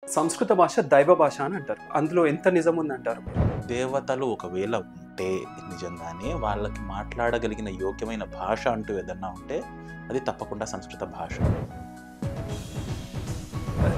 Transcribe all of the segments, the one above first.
సంస్కృత భాష దైవ భాష అని అంటారు. అందులో ఎంత నిజం ఉందంటారు? దేవతలు ఒకవేళ ఉంటే నిజంగానే వాళ్ళకి మాట్లాడగలిగిన యోగ్యమైన భాష అంటూ ఏదన్నా ఉంటే అది తప్పకుండా సంస్కృత భాష.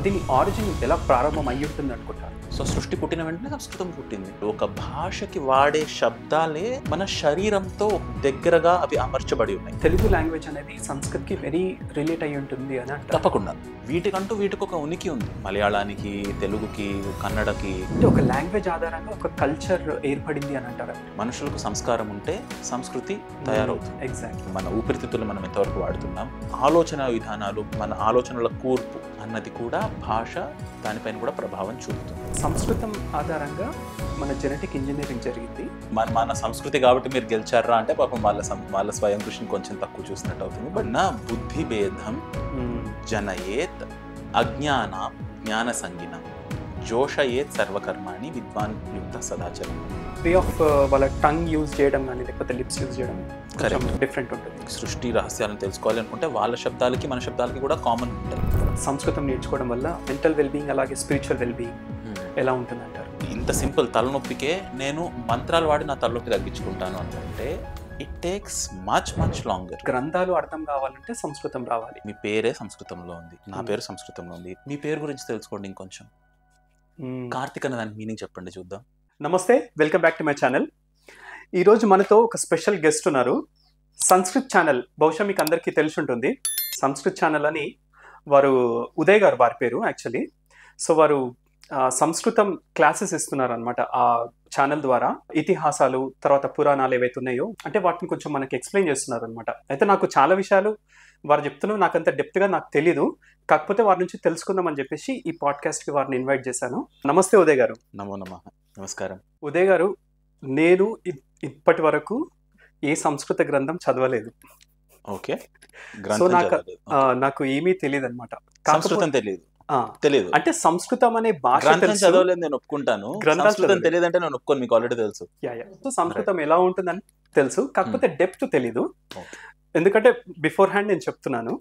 దీని ఆరిజిన్ ఎలా ప్రారంభం అయ్యి ఉంటుంది అనుకుంటారు? సో సృష్టి పుట్టిన వెంటనే సంస్కృతం పుట్టింది. ఒక భాషకి వాడే శబ్దాలే మన శరీరంతో దగ్గరగా అవి అమర్చబడి ఉన్నాయి. తెలుగు లాంగ్వేజ్ అనేది సంస్కృత్కి వెరీ రిలేట్ అయ్యి ఉంటుంది అని అంటారు. తప్పకుండా వీటికంటూ వీటికి ఒక ఉనికి ఉంది. మలయాళానికి, తెలుగుకి, కన్నడకి. అంటే ఒక లాంగ్వేజ్ ఆధారంగా ఒక కల్చర్ ఏర్పడింది అని అంటారు. మనుషులకు సంస్కారం ఉంటే సంస్కృతి తయారవుతుంది. ఎగ్జాక్ట్. మన ఊపిరితిత్తులు మనం ఎంతవరకు వాడుతున్నాం, ఆలోచన విధానాలు, మన ఆలోచనల కూర్పు అన్నది కూడా భాష దానిపైన కూడా ప్రభావం చూపుతుంది. సంస్కృతం ఆధారంగా మన జెనెటిక్ ఇంజనీరింగ్ జరిగింది. మన సంస్కృతి కాబట్టి మీరు గెలిచారా అంటే పాపం వాళ్ళ స్వయం కృషిని కొంచెం తక్కువ చూసినట్టు అవుతుంది. బట్ నా బుద్ధి భేదం జనయేత్ అజ్ఞాన జ్ఞాన సంగినం జోషయేత్ సర్వకర్మాణి విద్వాన్ యుక్త సదాచరం. వే ఆఫ్ వాళ్ళ టంగ్ యూజ్ చేయడం కానీ లేకపోతే లిప్స్ యూజ్ చేయడం డిఫరెంట్ ఉంటుంది. సృష్టి రహస్యాలను తెలుసుకోవాలి అనుకుంటే వాళ్ళ శబ్దాలకి మన శబ్దాలకి కూడా కామన్ ఉంటాయి. సంస్కృతం నేర్చుకోవడం వల్ల మెంటల్ వెల్బీయింగ్ అలాగే స్పిరిచువల్ వెల్బీయింగ్ ఎలా ఉంటుంది అంటారు? ఇంత సింపుల్ తలనొప్పికే నేను మంత్రాలు వాడి నా తలనొప్పి తగ్గించుకుంటాను అంటే ఇట్ టేక్స్ మచ్ లాంగర్. గ్రంథాలు అర్థం కావాలంటే సంస్కృతం రావాలి. మీ పేరే సంస్కృతంలో ఉంది, నా పేరు సంస్కృతంలో ఉంది. మీ పేరు గురించి తెలుసుకోండి ఇంకొంచెం. కార్తిక్ అనే దానికి మీనింగ్ చెప్పండి చూద్దాం. నమస్తే, welcome back to my channel. ఈరోజు మనతో ఒక స్పెషల్ గెస్ట్ ఉన్నారు. సంస్కృత్ ఛానల్ బహుశా మీకు అందరికీ తెలిసి ఉంటుంది. సంస్కృత్ ఛానల్ అని వారు ఉదయ్ గారు వారి పేరు యాక్చువల్లీ. సో వారు సంస్కృతం క్లాసెస్ ఇస్తున్నారు అనమాట ఆ ఛానల్ ద్వారా. ఇతిహాసాలు తర్వాత పురాణాలు ఏవైతే ఉన్నాయో అంటే వాటిని కొంచెం మనకి ఎక్స్ప్లెయిన్ చేస్తున్నారు అనమాట. అయితే నాకు చాలా విషయాలు వారు చెప్తున్నారు, నాకు అంత డెప్త్గా నాకు తెలీదు. కాకపోతే వారి నుంచి తెలుసుకుందామని చెప్పేసి ఈ పాడ్కాస్ట్కి వారిని ఇన్వైట్ చేశాను. నమస్తే ఉదయ్ గారు. నమో నమః. నమస్కారం ఉదయ్ గారు, నేను ఇప్పటి వరకు ఏ సంస్కృత గ్రంథం చదవలేదు. ఓకే. సో నాకు ఏమీ తెలియదు అనమాట. సంస్కృతం తెలియదు అంటే సంస్కృతం అనే భాష చదవలేదు, నేను ఒప్పుకుంటాను. సంస్కృతం తెలియదు అంటే నేను ఒప్పుకోను, మీకు ఆల్రెడీ తెలుసు. సో సంస్కృతం ఎలా ఉంటుందని తెలుసు, కాకపోతే డెప్త్ తెలీదు. ఎందుకంటే బిఫోర్ హ్యాండ్ నేను చెప్తున్నాను.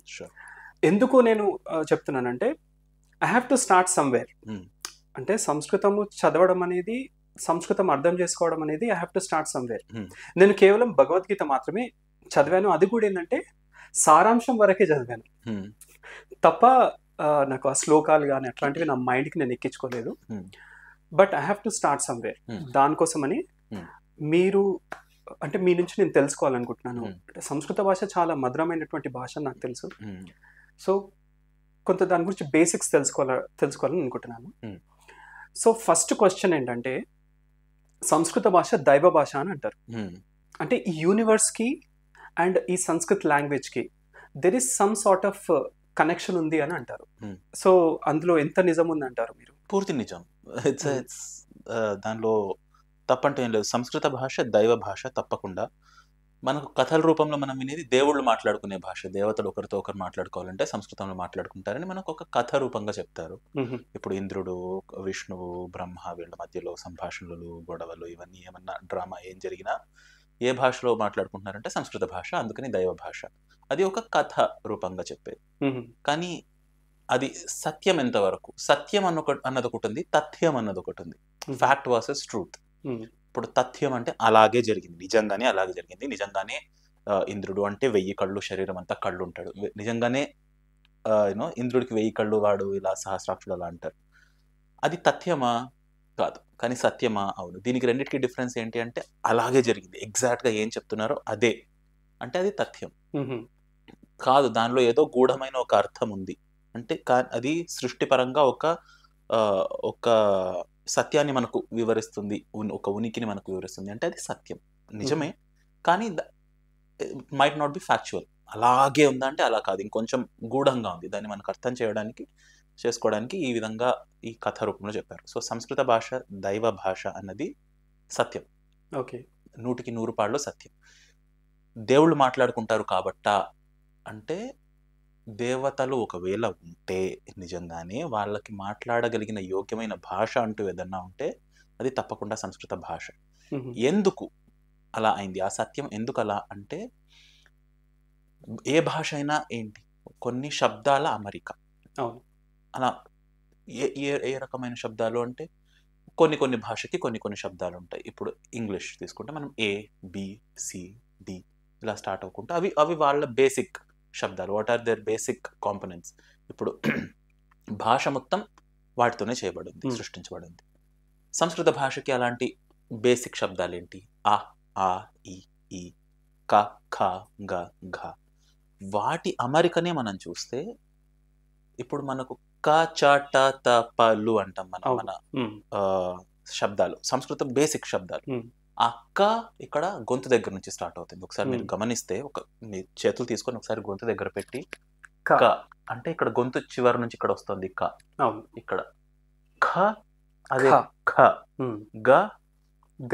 ఎందుకు నేను చెప్తున్నానంటే I have to start somewhere. అంటే సంస్కృతము చదవడం అనేది, సంస్కృతం అర్థం చేసుకోవడం అనేది I have to start somewhere. నేను కేవలం భగవద్గీత మాత్రమే చదివాను. అది కూడా ఏంటంటే సారాంశం వరకే చదివాను తప్ప నాకు ఆ శ్లోకాలు కానీ అట్లాంటివి నా మైండ్కి నేను ఎక్కించుకోలేదు. But I have to start somewhere. దానికోసమని మీరు అంటే మీ నుంచి నేను తెలుసుకోవాలనుకుంటున్నాను. అంటే సంస్కృత భాష చాలా మధురమైనటువంటి భాష నాకు తెలుసు. సో కొంత దాని గురించి బేసిక్స్ తెలుసుకోవాలని అనుకుంటున్నాను. సో ఫస్ట్ క్వశ్చన్ ఏంటంటే, సంస్కృత భాష దైవ భాష అని అంటారు. అంటే ఈ యూనివర్స్కి అండ్ ఈ సంస్కృత్ లాంగ్వేజ్కి there is some sort of connection ఉంది అని అంటారు. సో అందులో ఎంత నిజం ఉంది అంటారు మీరు? పూర్తి నిజం. దానిలో తప్పంటూ ఏం లేదు. సంస్కృత భాష దైవ భాష తప్పకుండా. మనకు కథల రూపంలో మనం వినేది దేవుళ్ళు మాట్లాడుకునే భాష. దేవతలు ఒకరితో ఒకరు మాట్లాడుకోవాలంటే సంస్కృతంలో మాట్లాడుకుంటారని మనకు ఒక కథ రూపంగా చెప్తారు. ఇప్పుడు ఇంద్రుడు, విష్ణువు, బ్రహ్మ వీళ్ళ మధ్యలో సంభాషణలు, గొడవలు, ఇవన్నీ ఏమన్నా డ్రామా ఏం జరిగినా ఏ భాషలో మాట్లాడుకుంటున్నారంటే సంస్కృత భాష. అందుకని దైవ భాష. అది ఒక కథ రూపంగా చెప్పేది. కానీ అది సత్యం ఎంతవరకు? సత్యం అన్నది ఒకటి ఉంది, తథ్యం అన్నది ఒకటి ఉంది. Fact versus truth. ఇప్పుడు తథ్యం అంటే అలాగే జరిగింది, నిజంగానే అలాగే జరిగింది. నిజంగానే ఇంద్రుడు అంటే 1000 కళ్ళు, శరీరం అంతా కళ్ళు ఉంటాడు. నిజంగానే ఇంద్రుడికి 1000 కళ్ళు, వాడు ఇలా సహస్రాక్షుడు అలా అంటారు. అది తథ్యమా? కాదు. కానీ సత్యమా? అవును. దీనికి రెండింటికి డిఫరెన్స్ ఏంటి అంటే అలాగే జరిగింది, ఎగ్జాక్ట్గా ఏం చెప్తున్నారో అదే అంటే అది తథ్యం కాదు. దానిలో ఏదో గూఢమైన ఒక అర్థం ఉంది అంటే అది సృష్టిపరంగా ఒక సత్యాన్ని మనకు వివరిస్తుంది, ఒక ఉనికిని మనకు వివరిస్తుంది అంటే అది సత్యం, నిజమే. కానీ మైట్ నాట్ బి ఫ్యాక్చువల్. అలాగే ఉందా అంటే అలా కాదు, ఇంకొంచెం గూఢంగా ఉంది. దాన్ని మనకు అర్థం చేసుకోవడానికి ఈ విధంగా ఈ కథ రూపంలో చెప్పారు. సో సంస్కృత భాష దైవ భాష అన్నది సత్యం. ఓకే, 100కి 100 పాళ్ళు సత్యం. దేవుళ్ళు మాట్లాడుకుంటారు కాబట్టా అంటే దేవతలు ఒకవేళ ఉంటే నిజంగానే వాళ్ళకి మాట్లాడగలిగిన యోగ్యమైన భాష అంటూ ఏదన్నా ఉంటే అది తప్పకుండా సంస్కృత భాష. ఎందుకు అలా అయింది? ఆ సత్యం ఎందుకు అలా అంటే, ఏ భాష అయినా ఏంటి, కొన్ని శబ్దాల అమరిక. అలా ఏ ఏ ఏ రకమైన శబ్దాలు అంటే కొన్ని భాషకి కొన్ని శబ్దాలు ఉంటాయి. ఇప్పుడు ఇంగ్లీష్ తీసుకుంటే మనం ఏ, బి, సి, డి ఇలా స్టార్ట్ అవ్వకుండా అవి అవి వాళ్ళ బేసిక్ శబ్దాలు. What are their basic components. ఇప్పుడు భాష మొత్తం వాటితోనే చేయబడింది, సృష్టించబడింది. సంస్కృత భాషకి అలాంటి బేసిక్ శబ్దాలు ఏంటి? ఆ, ఆ, ఈ, క, ఖ, గ, ఘ. వాటి అమరికనే మనం చూస్తే ఇప్పుడు మనకు క, చ, ట, త, ప, లు అంటాం మన శబ్దాలు, సంస్కృతం బేసిక్ శబ్దాలు. ఆ క ఇక్కడ గొంతు దగ్గర నుంచి స్టార్ట్ అవుతుంది. ఒకసారి మీరు గమనిస్తే మీ చేతులు తీసుకొని ఒకసారి గొంతు దగ్గర పెట్టి క అంటే ఇక్కడ గొంతు చివరి నుంచి ఇక్కడ వస్తుంది క. ఇక్కడ ఖ అదే ఖ, గ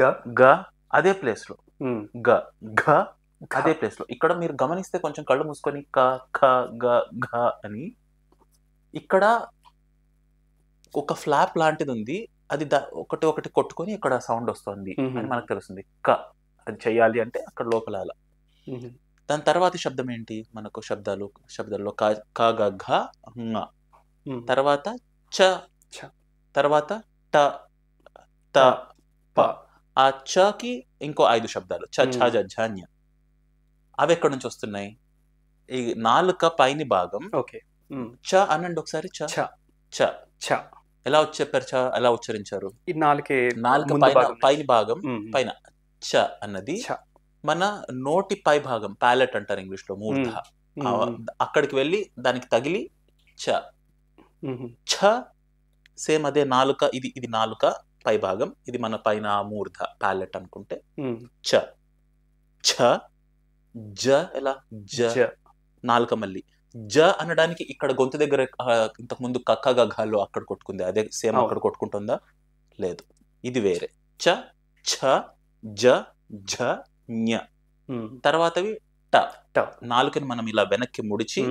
గ గ అదే ప్లేస్ లో, గ ఘ అదే ప్లేస్ లో. ఇక్కడ మీరు గమనిస్తే కొంచెం కళ్ళు మూసుకొని క ఖ గ ఘ అని ఇక్కడ ఒక ఫ్లాప్ లాంటిది ఉంది. అది ఒకటి ఒకటి కొట్టుకొని ఇక్కడ సౌండ్ వస్తుంది అని మనకు తెలుస్తుంది. క అది చెయ్యాలి అంటే అక్కడ లోపల అలా. దాని తర్వాత శబ్దం ఏంటి? మనకు శబ్దాల్లో క గ ఘ ङ, తర్వాత చ, తర్వాత ట త ప. ఆ చకి ఇంకో 5 శబ్దాలు చ ఛ జ ఝ ఞ. అవి ఎక్కడి నుంచి వస్తున్నాయి? ఈ నాలుక పైని భాగం. చ అనండి ఒకసారి. చ చ చ ఎలా చెప్పారు? చ ఎలా ఉచ్చరించారు? ఈ నాలుక పైన భాగం పైన చ అన్నది మన నోటి పై భాగం, ప్యాలెట్ అంటారు ఇంగ్లీష్ లో, మూర్ధ. అక్కడికి వెళ్ళి దానికి తగిలి చ. ఛ సేమ్ అదే నాలుక. ఇది నాలుక పై భాగం, ఇది మన పైన మూర్ధ ప్యాలెట్ అనుకుంటే చ. ఛ జ ఎలా? జ నాలుక మళ్ళీ జ అనడానికి ఇక్కడ గొంతు దగ్గర ఇంతకు ముందు కక్క గఘాలో అక్కడ కొట్టుకుంది, అదే సేమ్ అక్కడ కొట్టుకుంటుందా? లేదు, ఇది వేరే. చ ఛ జ ఝ ఞ. తర్వాతవి ట. నాలుకని మనం ఇలా వెనక్కి ముడిచి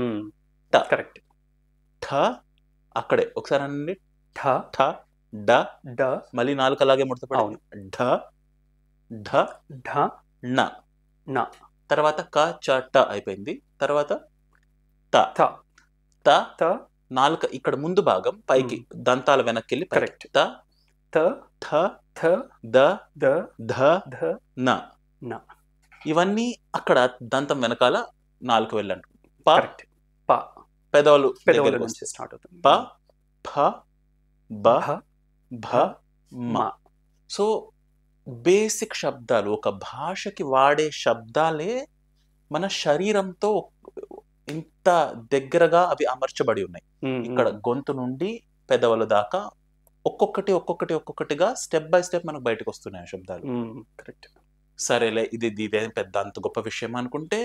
ట. కరెక్ట్. ఠ అక్కడే ఒకసారి అనండి. ఠ ఠ డ డ మళ్ళీ నాలుక అలాగే ముడతపడి ఢ ఢ ఢ న న. తర్వాత క చ ట అయిపోయింది. తర్వాత త త త నాలుక ఇక్కడ ముందు భాగం పైకి, దంతాల వెనక్కి వెళ్ళి కరెక్ట్. త త థ థ ద ద ధ ధ న న. ఇవన్నీ అక్కడ దంతం వెనకాల నాలుగు వెళ్ళండి. ప ప పెదవులు నుంచి స్టార్ట్ అవుతుంది. ప ఫ బ భ మ. సో బేసిక్ శబ్దాలు, ఒక భాషకి వాడే శబ్దాలే మన శరీరంతో ఇంత దగ్గరగా అవి అమర్చబడి ఉన్నాయి. ఇక్కడ గొంతు నుండి పెదవుల దాకా ఒక్కొక్కటిగా స్టెప్ బై స్టెప్ మనకు బయటకు వస్తున్నాయి శబ్దాలు. కరెక్ట్. సరేలే, ఇదేం పెద్ద అంత గొప్ప విషయం అనుకుంటే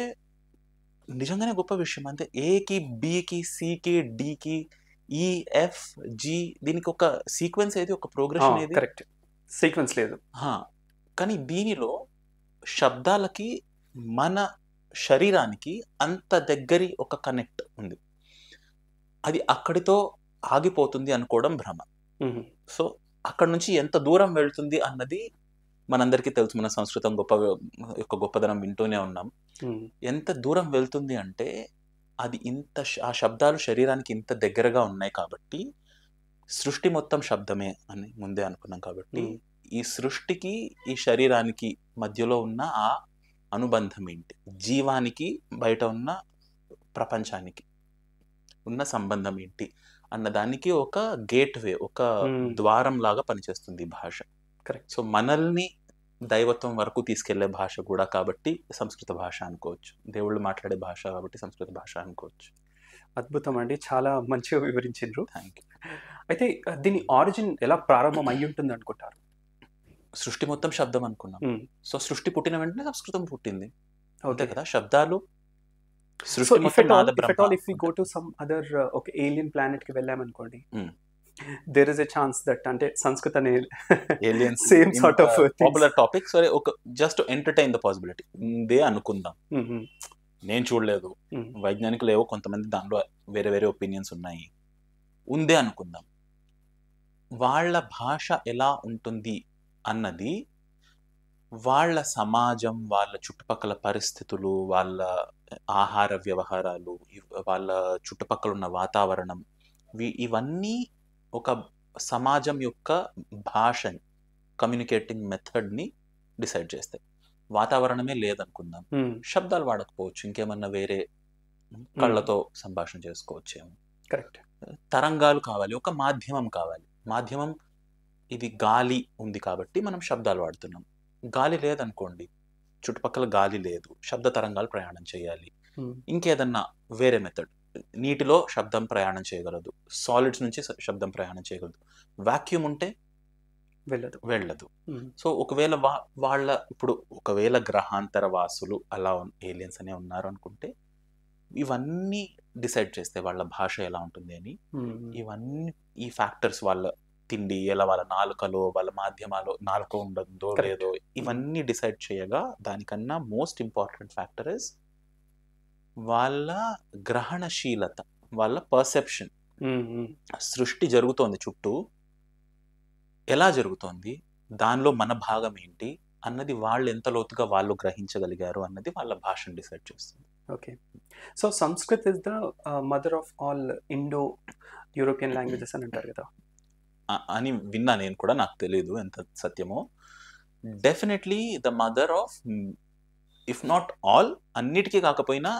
నిజంగానే గొప్ప విషయం. అంతే. ఏకి, బికి, సికి, డికి, ఈ, ఎఫ్, జి, దీనికి ఒక సీక్వెన్స్ ఏది, ఒక ప్రోగ్రెషన్ ఏది? కరెక్ట్, సీక్వెన్స్ లేదు. కానీ దీనిలో శబ్దాలకి మన శరీరానికి అంత దగ్గరి ఒక కనెక్ట్ ఉంది. అది అక్కడితో ఆగిపోతుంది అనుకోవడం భ్రమ. సో అక్కడ నుంచి ఎంత దూరం వెళ్తుంది అన్నది మనందరికీ తెలుసు. మన సంస్కృతం గొప్పదనం వింటూనే ఉన్నాం. ఎంత దూరం వెళ్తుంది అంటే అది ఆ శబ్దాలు శరీరానికి ఇంత దగ్గరగా ఉన్నాయి కాబట్టి, సృష్టి మొత్తం శబ్దమే అని ముందే అనుకున్నాం కాబట్టి, ఈ సృష్టికి ఈ శరీరానికి మధ్యలో ఉన్న ఆ అనుబంధం ఏంటి, జీవానికి బయట ఉన్న ప్రపంచానికి ఉన్న సంబంధం ఏంటి అన్నదానికి ఒక గేట్వే, ఒక ద్వారం లాగా పనిచేస్తుంది భాష. కరెక్ట్. సో మనల్ని దైవత్వం వరకు తీసుకెళ్లే భాష కూడా కాబట్టి సంస్కృత భాష అనుకోవచ్చు. దేవుళ్ళు మాట్లాడే భాష కాబట్టి సంస్కృత భాష అనుకోవచ్చు. అద్భుతం అండి, చాలా మంచిగా వివరించారు. Thank you. అయితే దీని ఆరిజిన్ ఎలా ప్రారంభం అయ్యి ఉంటుంది అనుకుంటారు? సృష్టి మొత్తం శబ్దం అనుకున్నాం. సో సృష్టి పుట్టిన వెంటనే సంస్కృతం పుట్టింది. అంతే కదా, శబ్దాలు So if at all if we go to some other alien planet కి వెళ్ళామనుకోండి, there is a chance that అంటే సంస్కృత aliens same sort of popular topic. So ఒక just to entertain the possibility they అనుకుందాం. నేను చూడలేదు, వైజ్ఞానికులు ఏవో కొంతమంది దానిలో వేరే వేరే ఒపీనియన్స్ ఉన్నాయి, ఉందే అనుకుందాం. వాళ్ళ భాష ఎలా ఉంటుంది అన్నది వాళ్ళ సమాజం, వాళ్ళ చుట్టుపక్కల పరిస్థితులు, వాళ్ళ ఆహార వ్యవహారాలు, వాళ్ళ చుట్టుపక్కల ఉన్న వాతావరణం, ఇవన్నీ ఒక సమాజం యొక్క భాషని, కమ్యూనికేటింగ్ మెథడ్ని డిసైడ్ చేస్తాయి. వాతావరణమే లేదనుకుందాం, శబ్దాలు వాడకపోవచ్చు, ఇంకేమన్నా వేరే కళ్ళతో సంభాషణ చేసుకోవచ్చేమో. కరెక్ట్. తరంగాలు కావాలి, ఒక మాధ్యమం కావాలి. మాధ్యమం ఇది గాలి ఉంది కాబట్టి మనం శబ్దాలు వాడుతున్నాం. గాలి లేదనుకోండి, చుట్టుపక్కల గాలి లేదు, శబ్ద తరంగాలు ప్రయాణం చేయాలి. ఇంకేదన్నా వేరే మెథడ్, నీటిలో శబ్దం ప్రయాణం చేయగలదు, సాలిడ్స్ నుంచి శబ్దం ప్రయాణం చేయగలదు. వాక్యూమ్ ఉంటే వెళ్ళదు. సో ఒకవేళ వాళ్ళ ఇప్పుడు ఒకవేళ గ్రహాంతర వాసులు అలా ఏలియన్స్ అనే ఉన్నారు అనుకుంటే, ఇవన్నీ డిసైడ్ చేస్తే వాళ్ళ భాష ఎలా ఉంటుంది అని, ఇవన్నీ ఈ ఫ్యాక్టర్స్, వాళ్ళ తిండి ఎలా, వాళ్ళ నాలుకలో, వాళ్ళ మాధ్యమాలో నాలుక ఉండదో లేదో, ఇవన్నీ డిసైడ్ చేయగా దానికన్నా మోస్ట్ ఇంపార్టెంట్ ఫ్యాక్టర్ ఇస్ వాళ్ళ గ్రహణశీలత, వాళ్ళ పర్సెప్షన్. సృష్టి జరుగుతోంది చుట్టూ, ఎలా జరుగుతోంది, దానిలో మన భాగం ఏంటి అన్నది వాళ్ళు ఎంత లోతుగా వాళ్ళు గ్రహించగలిగారు అన్నది వాళ్ళ భాషను డిసైడ్ చేస్తుంది. Okay. So Sanskrit is the mother of all Indo European languages అని అంటారు కదా అని విన్నా నేను కూడా, నాకు తెలియదు ఎంత సత్యమో. Definitely the mother of, if not all, అన్నిటికీ కాకపోయినా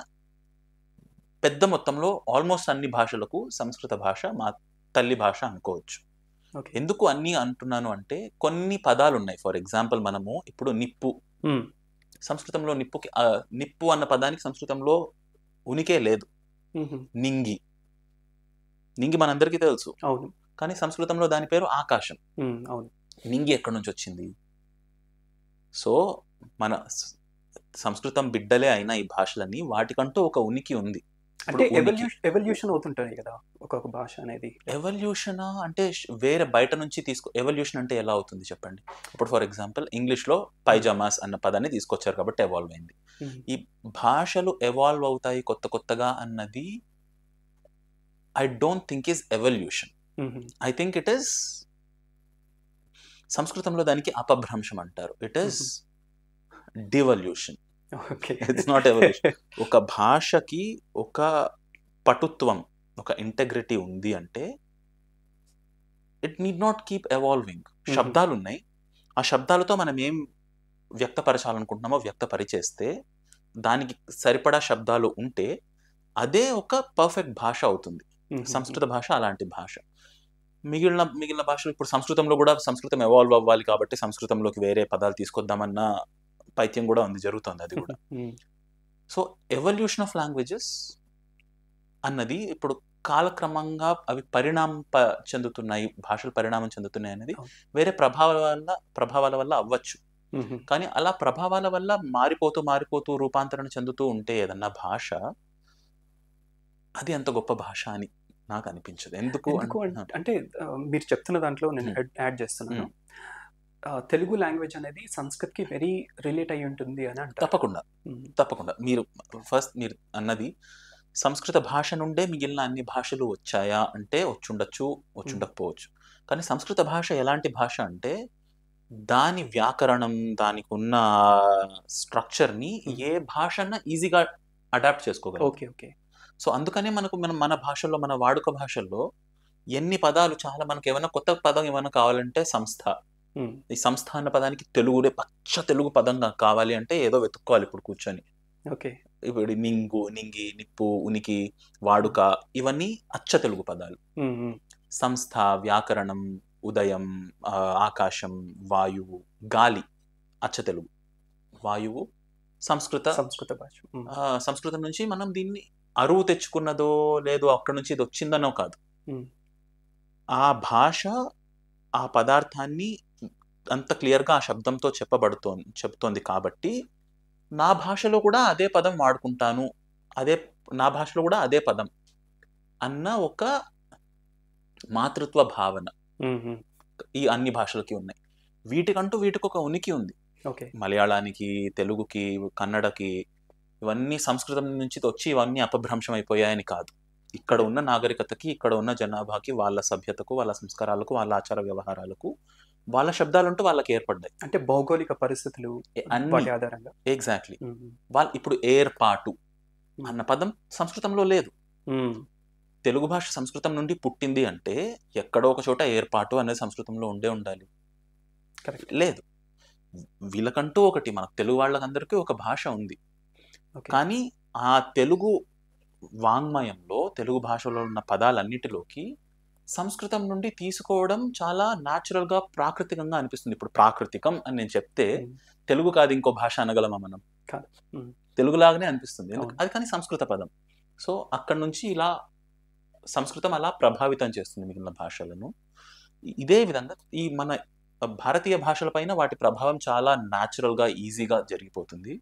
పెద్ద మొత్తంలో ఆల్మోస్ట్ అన్ని భాషలకు సంస్కృత భాష మా తల్లి భాష అనుకోవచ్చు. ఎందుకు అన్ని అంటున్నాను అంటే, కొన్ని పదాలు ఉన్నాయి. ఫర్ ఎగ్జాంపుల్, మనము ఇప్పుడు నిప్పు, సంస్కృతంలో నిప్పుకి నిప్పు అన్న పదానికి సంస్కృతంలో ఉనికే లేదు. నింగి, నింగి మనందరికీ తెలుసు, అవును, కానీ సంస్కృతంలో దాని పేరు ఆకాశం. అవును. నింగి ఎక్కడి నుంచి వచ్చింది? సో మన సంస్కృతం బిడ్డలే అయినా ఈ భాషలన్నీ వాటికంటూ ఒక ఉనికి ఉంది. అంటే ఎవల్యూషన్ అవుతుంటాయి కదా ఒక్కొక్క భాష అనేది. ఎవల్యూషనా అంటే వేరే బయట నుంచి ఎవల్యూషన్ అంటే ఎలా అవుతుంది చెప్పండి. ఇప్పుడు ఫర్ ఎగ్జాంపుల్ ఇంగ్లీష్లో పైజామాస్ అన్న పదాన్ని తీసుకొచ్చారు కాబట్టి ఎవాల్వ్ అయింది. ఈ భాషలు ఎవాల్వ్ అవుతాయి కొత్త కొత్తగా అన్నది I don't think is evolution. I think it is, సంస్కృతంలో దానికి అపభ్రంశం అంటారు. It is devolution. It's not evolution. ఒక భాషకి ఒక పటుత్వం, ఒక ఇంటెగ్రిటీ ఉంది అంటే it need not keep evolving. శబ్దాలు ఉన్నాయి, ఆ శబ్దాలతో మనం ఏం వ్యక్తపరచాలనుకుంటున్నామో వ్యక్తపరిచేస్తే, దానికి సరిపడా శబ్దాలు ఉంటే అదే ఒక పర్ఫెక్ట్ భాష అవుతుంది. సంస్కృత భాష అలాంటి భాష. మిగిలిన భాషలు, ఇప్పుడు సంస్కృతంలో కూడా సంస్కృతం ఎవాల్వ్ అవ్వాలి కాబట్టి సంస్కృతంలోకి వేరే పదాలు తీసుకొద్దామన్న పైత్యం కూడా ఉంది, జరుగుతుంది అది కూడా. సో ఎవల్యూషన్ ఆఫ్ లాంగ్వేజెస్ అన్నది ఇప్పుడు కాలక్రమంగా అవి చెందుతున్నాయి, భాషలు పరిణామం చెందుతున్నాయి అనేది వేరే ప్రభావాల వల్ల అవ్వచ్చు. కానీ అలా ప్రభావాల వల్ల మారిపోతూ రూపాంతరణ చెందుతూ ఉంటే ఏదన్నా భాష, అది అంత గొప్ప భాష అని నాకు అనిపించదు. ఎందుకు అంటే మీరు చెప్తున్న దాంట్లో నేను యాడ్ చేస్తున్నాను, తెలుగు లాంగ్వేజ్ అనేది సంస్కృత్కి వెరీ రిలేట్ అయి ఉంటుంది అని అంటే తప్పకుండా మీరు అన్నది సంస్కృత భాష నుండే మిగిలిన అన్ని భాషలు వచ్చాయా అంటే వచ్చుండకపోవచ్చు. కానీ సంస్కృత భాష ఎలాంటి భాష అంటే దాని వ్యాకరణం, దానికి ఉన్న స్ట్రక్చర్ని ఏ భాషన ఈజీగా అడాప్ట్ చేసుకోగలం. ఓకే. సో అందుకనే మన భాషల్లో, మన వాడుక భాషల్లో ఎన్ని పదాలు, చాలా మనకు ఏమైనా కొత్త పదం ఏమైనా కావాలంటే సంస్థ, ఈ సంస్థ అన్న పదానికి తెలుగులో పచ్చ తెలుగు పదం కావాలి అంటే ఏదో వెతుక్కోవాలి ఇప్పుడు కూర్చొని. ఇప్పుడు నింగి, నిప్పు, ఉనికి, వాడుక, ఇవన్నీ అచ్చ తెలుగు పదాలు. సంస్థ, వ్యాకరణం, ఉదయం, ఆకాశం, వాయువు, గాలి అచ్చ తెలుగు. వాయువు సంస్కృత భాష. సంస్కృతం నుంచి మనం దీన్ని అరువు తెచ్చుకున్నదో లేదో, అక్కడి నుంచి ఇది వచ్చిందనో కాదు, ఆ భాష ఆ పదార్థాన్ని అంత క్లియర్గా ఆ శబ్దంతో చెప్తోంది కాబట్టి నా భాషలో కూడా అదే పదం వాడుకుంటాను, నా భాషలో కూడా అదే పదం అన్న ఒక మాతృత్వ భావన ఈ అన్ని భాషలకి ఉన్నాయి. వీటికి ఒక ఉనికి ఉంది. మలయాళానికి, తెలుగుకి, కన్నడకి, ఇవన్నీ సంస్కృతం నుంచి వచ్చి ఇవన్నీ అపభ్రంశం అయిపోయాయని కాదు. ఇక్కడ ఉన్న నాగరికతకి, ఇక్కడ ఉన్న జనాభాకి, వాళ్ళ సభ్యతకు, వాళ్ళ సంస్కారాలకు, వాళ్ళ ఆచార వ్యవహారాలకు వాళ్ళ శబ్దాలంటూ వాళ్ళకి ఏర్పడ్డాయి. అంటే భౌగోళిక పరిస్థితులు ఆధారంగా. ఎగ్జాక్ట్లీ. ఇప్పుడు ఏర్పాటు అన్న పదం సంస్కృతంలో లేదు. తెలుగు భాష సంస్కృతం నుండి పుట్టింది అంటే ఎక్కడో ఒక చోట ఏర్పాటు అనేది సంస్కృతంలో ఉండాలి. కరెక్ట్. లేదు, వీళ్ళకంటూ ఒకటి, మన తెలుగు వాళ్ళకందరికీ ఒక భాష ఉంది. కానీ ఆ తెలుగు వాంగ్మయంలో, తెలుగు భాషలో ఉన్న పదాలన్నిటిలోకి సంస్కృతం నుండి తీసుకోవడం చాలా న్యాచురల్గా, ప్రాకృతికంగా అనిపిస్తుంది. ఇప్పుడు ప్రాకృతికం అని నేను చెప్తే తెలుగు కాదు ఇంకో భాష అనగలమా మనం? తెలుగులాగానే అనిపిస్తుంది, అది కానీ సంస్కృత పదం. సో అక్కడ నుంచి ఇలా సంస్కృతం అలా ప్రభావితం చేస్తుంది మిగిలిన భాషలను. ఇదే విధంగా ఈ మన భారతీయ భాషల పైన వాటి ప్రభావం చాలా న్యాచురల్గా, ఈజీగా జరిగిపోతుంది.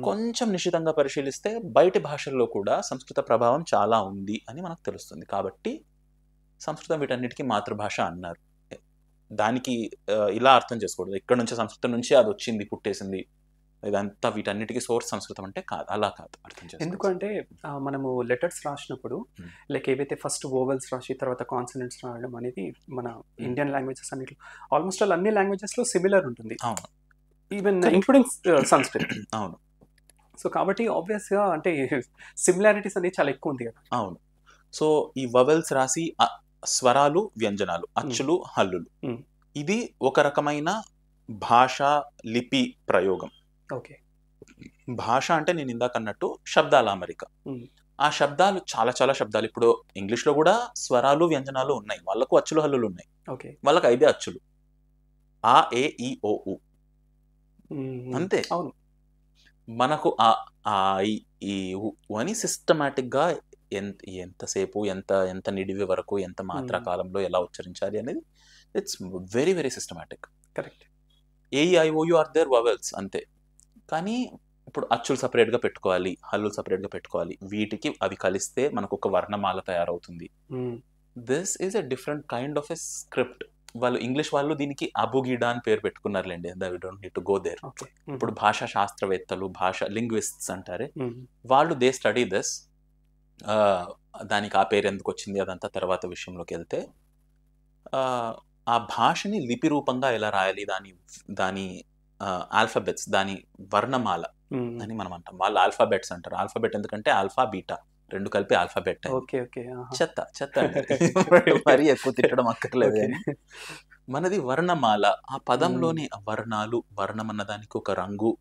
కొంచెం నిశితంగా పరిశీలిస్తే బయటి భాషల్లో కూడా సంస్కృత ప్రభావం చాలా ఉంది అని మనకు తెలుస్తుంది. కాబట్టి సంస్కృతం వీటన్నిటికీ మాతృభాష అన్నారు. దానికి ఇలా అర్థం చేసుకోకూడదు, ఇక్కడ నుంచి సంస్కృతం నుంచి అది వచ్చింది, పుట్టేసింది, ఇదంతా వీటన్నిటికీ సోర్స్ సంస్కృతం అంటే కాదు, అలా కాదు అర్థం చేసుకోవాలి. ఎందుకంటే మనము లెటర్స్ రాసినప్పుడు లైక్ ఏవైతే ఫస్ట్ వోవెల్స్ రాసి తర్వాత కాన్సనెంట్స్ రాయడం అనేది మన ఇండియన్ లాంగ్వేజెస్ అన్నిట్లో ఆల్మోస్ట్ ఆల్ అన్ని లాంగ్వేజెస్లో సిమిలర్ ఉంటుంది. అవును, ఈవెన్ ఇంక్లూడింగ్ సంస్కృత్. అవును. సో కాబట్టి ఆబ్వియస్గా అంటే సిమిలారిటీస్ అనేది చాలా ఎక్కువ ఉంది కదా. అవును. సో ఈ వవెల్స్ రాసి స్వరాలు, వ్యంజనాలు, అచ్చులు, హల్లులు, ఇది ఒక రకమైన భాషా లిపి ప్రయోగం. ఓకే. భాష అంటే నేను ఇందాక అన్నట్టు శబ్దాల అమరిక. ఆ శబ్దాలు చాలా చాలా శబ్దాలు. ఇప్పుడు ఇంగ్లీష్లో కూడా స్వరాలు, వ్యంజనాలు ఉన్నాయి, వాళ్ళకు అచ్చులు, హల్లులు ఉన్నాయి. ఓకే. వాళ్ళకి 5 అచ్చులు, ఆ, ఏ, ఈ, ఓ, ఉ, అంతే. అవును. మనకు ఆ, ఈ, ఈ, ఉ అని సిస్టమాటిక్గా ఎంతసేపు, ఎంత నిడివి వరకు, ఎంత మాత్రా కాలంలో ఎలా ఉచ్చరించాలి అనేది it's very very systematic. Correct. A E I O U are their vowels, అంతే. కానీ ఇప్పుడు అచ్చులు సపరేట్గా పెట్టుకోవాలి, హల్లులు సపరేట్గా పెట్టుకోవాలి, వీటికి అవి కలిస్తే మనకు ఒక వర్ణమాల తయారవుతుంది. This is a different kind of a script. వాళ్ళు ఇంగ్లీష్ వాళ్ళు దీనికి అబుగిడా అని పేరు పెట్టుకున్నారులేండి, we don't need to go there. ఇప్పుడు భాషా శాస్త్రవేత్తలు, లింగ్విస్ట్స్ అంటారే, వాళ్ళు దే స్టడీ దిస్. దానికి ఆ పేరు ఎందుకు వచ్చింది అదంతా తర్వాత విషయంలోకి వెళ్తే, ఆ భాషని లిపి రూపంగా ఎలా రాయాలి, దాని ఆల్ఫాబెట్స్, దాని వర్ణమాల అని మనం అంటాం. వాళ్ళు ఆల్ఫాబెట్స్ అంటారు. ఆల్ఫాబెట్ ఎందుకంటే ఆల్ఫా, బీటా రెండు కలిపి ఆల్ఫాబెట్. చెత్త చెత్త మరీ ఎక్కువ తిట్టడం అక్కర్లేదు. మనది వర్ణమాల. ఆ పదంలోని వర్ణాలు, వర్ణం అన్న దానికి ఒక రంగు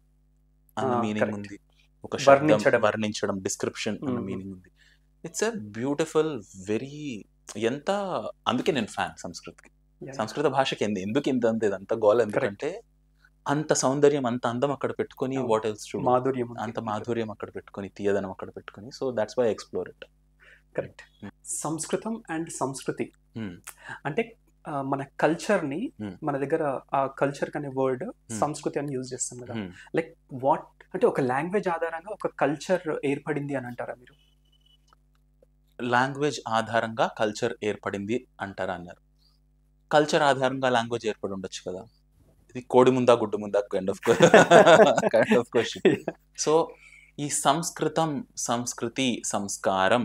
అన్న మీనింగ్ ఉంది, ఒక శబ్దం, వర్ణించడం, డిస్క్రిప్షన్ అన్న మీనింగ్ ఉంది. ఇట్స్ ఎ బ్యూటిఫుల్, వెరీ, ఎంత, అందుకే నేను ఫ్యాన్ సంస్కృత్కి. సంస్కృత భాషకి ఎందుకు ఇదంతా గోల, ఎందుకంటే అంత సౌందర్యం, అంత అందం అక్కడ పెట్టుకొని, వాట్ ఎల్స్ టు, మాధుర్యం, అంత మాధుర్యం అక్కడ పెట్టుకొని, తీయదనం అక్కడ పెట్టుకొని. So that's why explore it. Correct. సంస్కృతం అండ్ సంస్కృతి అంటే మన కల్చర్ని, మన దగ్గర ఆ కల్చర్ అనే వర్డ్ సంస్కృతి అని యూజ్ చేస్తాం కదా. లైక్ వాట్ అంటే ఒక లాంగ్వేజ్ ఆధారంగా ఒక కల్చర్ ఏర్పడింది అని అంటారా మీరు? లాంగ్వేజ్ ఆధారంగా కల్చర్ ఏర్పడింది అంటారా అన్నారు. కల్చర్ ఆధారంగా లాంగ్వేజ్ ఏర్పడి ఉండొచ్చు కదా. ఇది కోడి ముందా గుడ్డు ముందా కైండ్ ఆఫ్ క్వశ్చన్. సో ఈ సంస్కృతం, సంస్కృతి, సంస్కారం,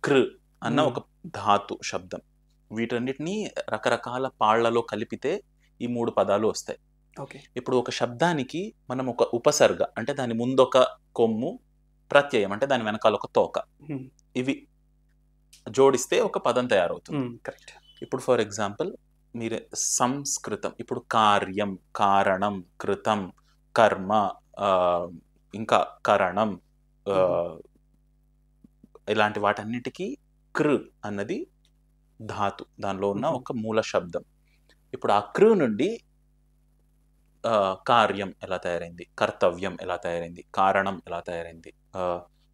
కృ అన్న ఒక ధాతు శబ్దం, వీటన్నిటినీ రకరకాల పాళ్లలో కలిపితే ఈ 3 పదాలు వస్తాయి. ఇప్పుడు ఒక శబ్దానికి మనం ఒక ఉపసర్గ అంటే దాని ముందొక కొమ్ము, ప్రత్యయం అంటే దాని వెనకాల ఒక తోక, ఇవి జోడిస్తే ఒక పదం తయారవుతుంది. కరెక్ట్. ఇప్పుడు ఫర్ ఎగ్జాంపుల్ మీరు సంస్కృతం, ఇప్పుడు కార్యం, కారణం, కృతం, కర్మ, ఇంకా కరణం, ఇలాంటి వాటన్నిటికీ కృ అన్నది ధాతు, దానిలో ఉన్న ఒక మూల శబ్దం. ఇప్పుడు ఆ కృ నుండి కార్యం ఎలా తయారైంది, కర్తవ్యం ఎలా తయారైంది, కారణం ఎలా తయారైంది,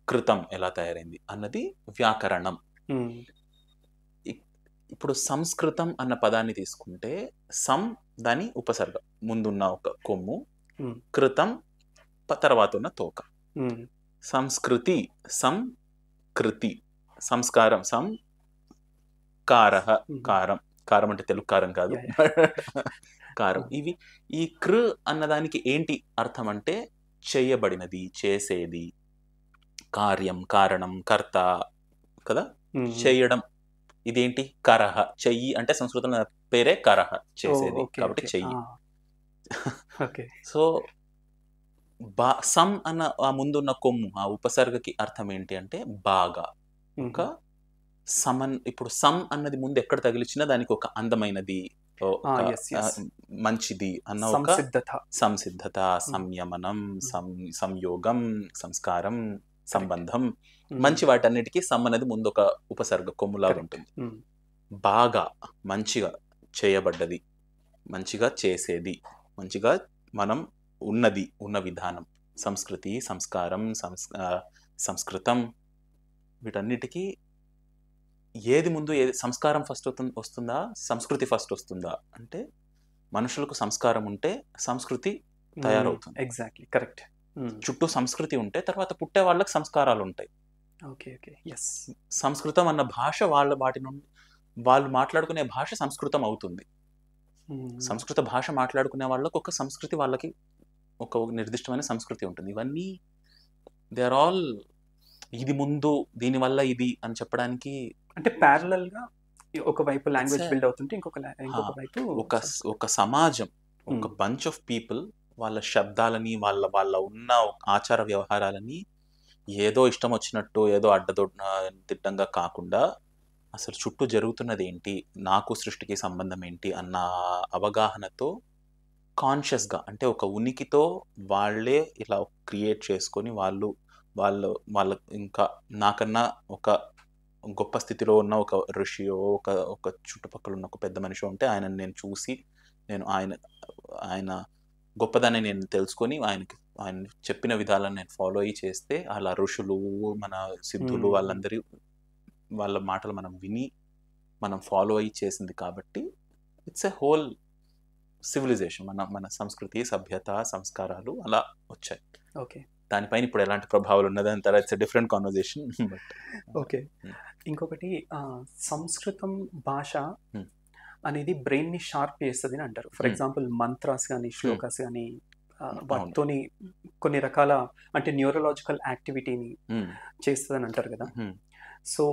కృతం ఎలా తయారైంది అన్నది వ్యాకరణం. ఇప్పుడు సంస్కృతం అన్న పదాన్ని తీసుకుంటే దాని ఉపసర్గ, ముందున్న ఒక కొమ్ము, కృతం తర్వాత ఉన్న తోక. సంస్కృతి, సంకృతి, సంస్కారం, సంకారః, కారం, కారం అంటే తెలుగు కారం కాదు, కారం. ఇవి ఈ కృ అన్నదానికి ఏంటి అర్థం అంటే చేయబడినది, చేసేది, కార్యం, కారణం, కర్త కదా, చేయడం. ఇదేంటి కరహ, చెయ్యి అంటే సంస్కృతంలో పేరే కరహ, చేసేది, కాబట్టి చెయ్యి. సో సం అన్న ఆ ముందున్న కొమ్ము, ఆ ఉపసర్గకి అర్థం ఏంటి అంటే బాగా, ఇంకా ఇప్పుడు సమ్ అన్నది ముందు ఎక్కడ తగిలిచ్చినా దానికి ఒక అందమైనది, ఒక మంచిది అన్న ఒక సంసిద్ధత, సంయమనం, సంయోగం, సంస్కారం, సంబంధం, మంచి వాటన్నిటికీ సమ్ అనేది ముందు ఒక ఉపసర్గ కొమ్ములాగా ఉంటుంది. బాగా, మంచిగా చేయబడ్డది, మంచిగా చేసేది, మంచిగా మనం ఉన్న విధానం, సంస్కృతి, సంస్కారం, సంస్కృతం, వీటన్నిటికీ ఏది ముందు, ఏది సంస్కారం ఫస్ట్ వస్తుందా, సంస్కృతి ఫస్ట్ వస్తుందా అంటే మనుషులకు సంస్కారం ఉంటే సంస్కృతి తయారవుతుంది. Exactly correct. చుట్టూ సంస్కృతి ఉంటే తర్వాత పుట్టే వాళ్ళకి సంస్కారాలు ఉంటాయి. సంస్కృతం అన్న భాష వాటి నుండి వాళ్ళు మాట్లాడుకునే భాష సంస్కృతం అవుతుంది. సంస్కృత భాష మాట్లాడుకునే వాళ్ళకి ఒక సంస్కృతి, వాళ్ళకి ఒక నిర్దిష్టమైన సంస్కృతి ఉంటుంది. ఇవన్నీ దే ఆర్ ఆల్ ఇది ముందు, దీనివల్ల ఇది అని చెప్పడానికి అంటే ప్యారలల్ గా ఒకవైపు లాంగ్వేజ్ బిల్డ్ అవుతుంటే ఇంకొక వైపు ఒక సమాజం, ఒక బంచ్ ఆఫ్ పీపుల్ వాళ్ళ శబ్దాలని, వాళ్ళ ఉన్న ఆచార వ్యవహారాలని ఏదో ఇష్టం వచ్చినట్టు, ఏదో తిట్టంగా కాకుండా అసలు చుట్టూ జరుగుతున్నది ఏంటి, నాకు సృష్టికి సంబంధం ఏంటి అన్న అవగాహనతో కాన్షియస్గా, అంటే ఒక ఉనికితో వాళ్ళే ఇలా క్రియేట్ చేసుకొని వాళ్ళ ఇంకా నాకన్నా ఒక గొప్ప స్థితిలో ఉన్న ఒక ఋషియో, ఒక చుట్టుపక్కల ఉన్న ఒక పెద్ద మనిషి ఉంటే ఆయనను నేను చూసి, నేను ఆయన గొప్పదాన్ని నేను తెలుసుకొని ఆయన చెప్పిన విధాలను నేను ఫాలో అయ్యి చేస్తే, అలా ఋషులు, మన సిద్ధులు, వాళ్ళ మాటలు మనం విని మనం ఫాలో అయ్యి చేసింది కాబట్టి ఇట్స్ ఎ హోల్ సివిలైజేషన్. మన సంస్కృతి, సభ్యత, సంస్కారాలు అలా వచ్చాయి. ఓకే, దానిపైన ఇప్పుడు ఎలాంటి ప్రభావాలు ఉన్నదని తర్వాత ఇట్స్ డిఫరెంట్ కాన్వర్జేషన్. ఓకే, ఇంకొకటి సంస్కృతం భాష అనేది బ్రెయిన్ ని షార్ప్ చేస్తుంది అని అంటారు. ఫర్ ఎగ్జాంపుల్ మంత్రాస్ కానీ, శ్లోకాస్ కానీ, వాటితోని కొన్ని రకాల అంటే న్యూరలాజికల్ యాక్టివిటీని చేస్తుంది అని అంటారు కదా. So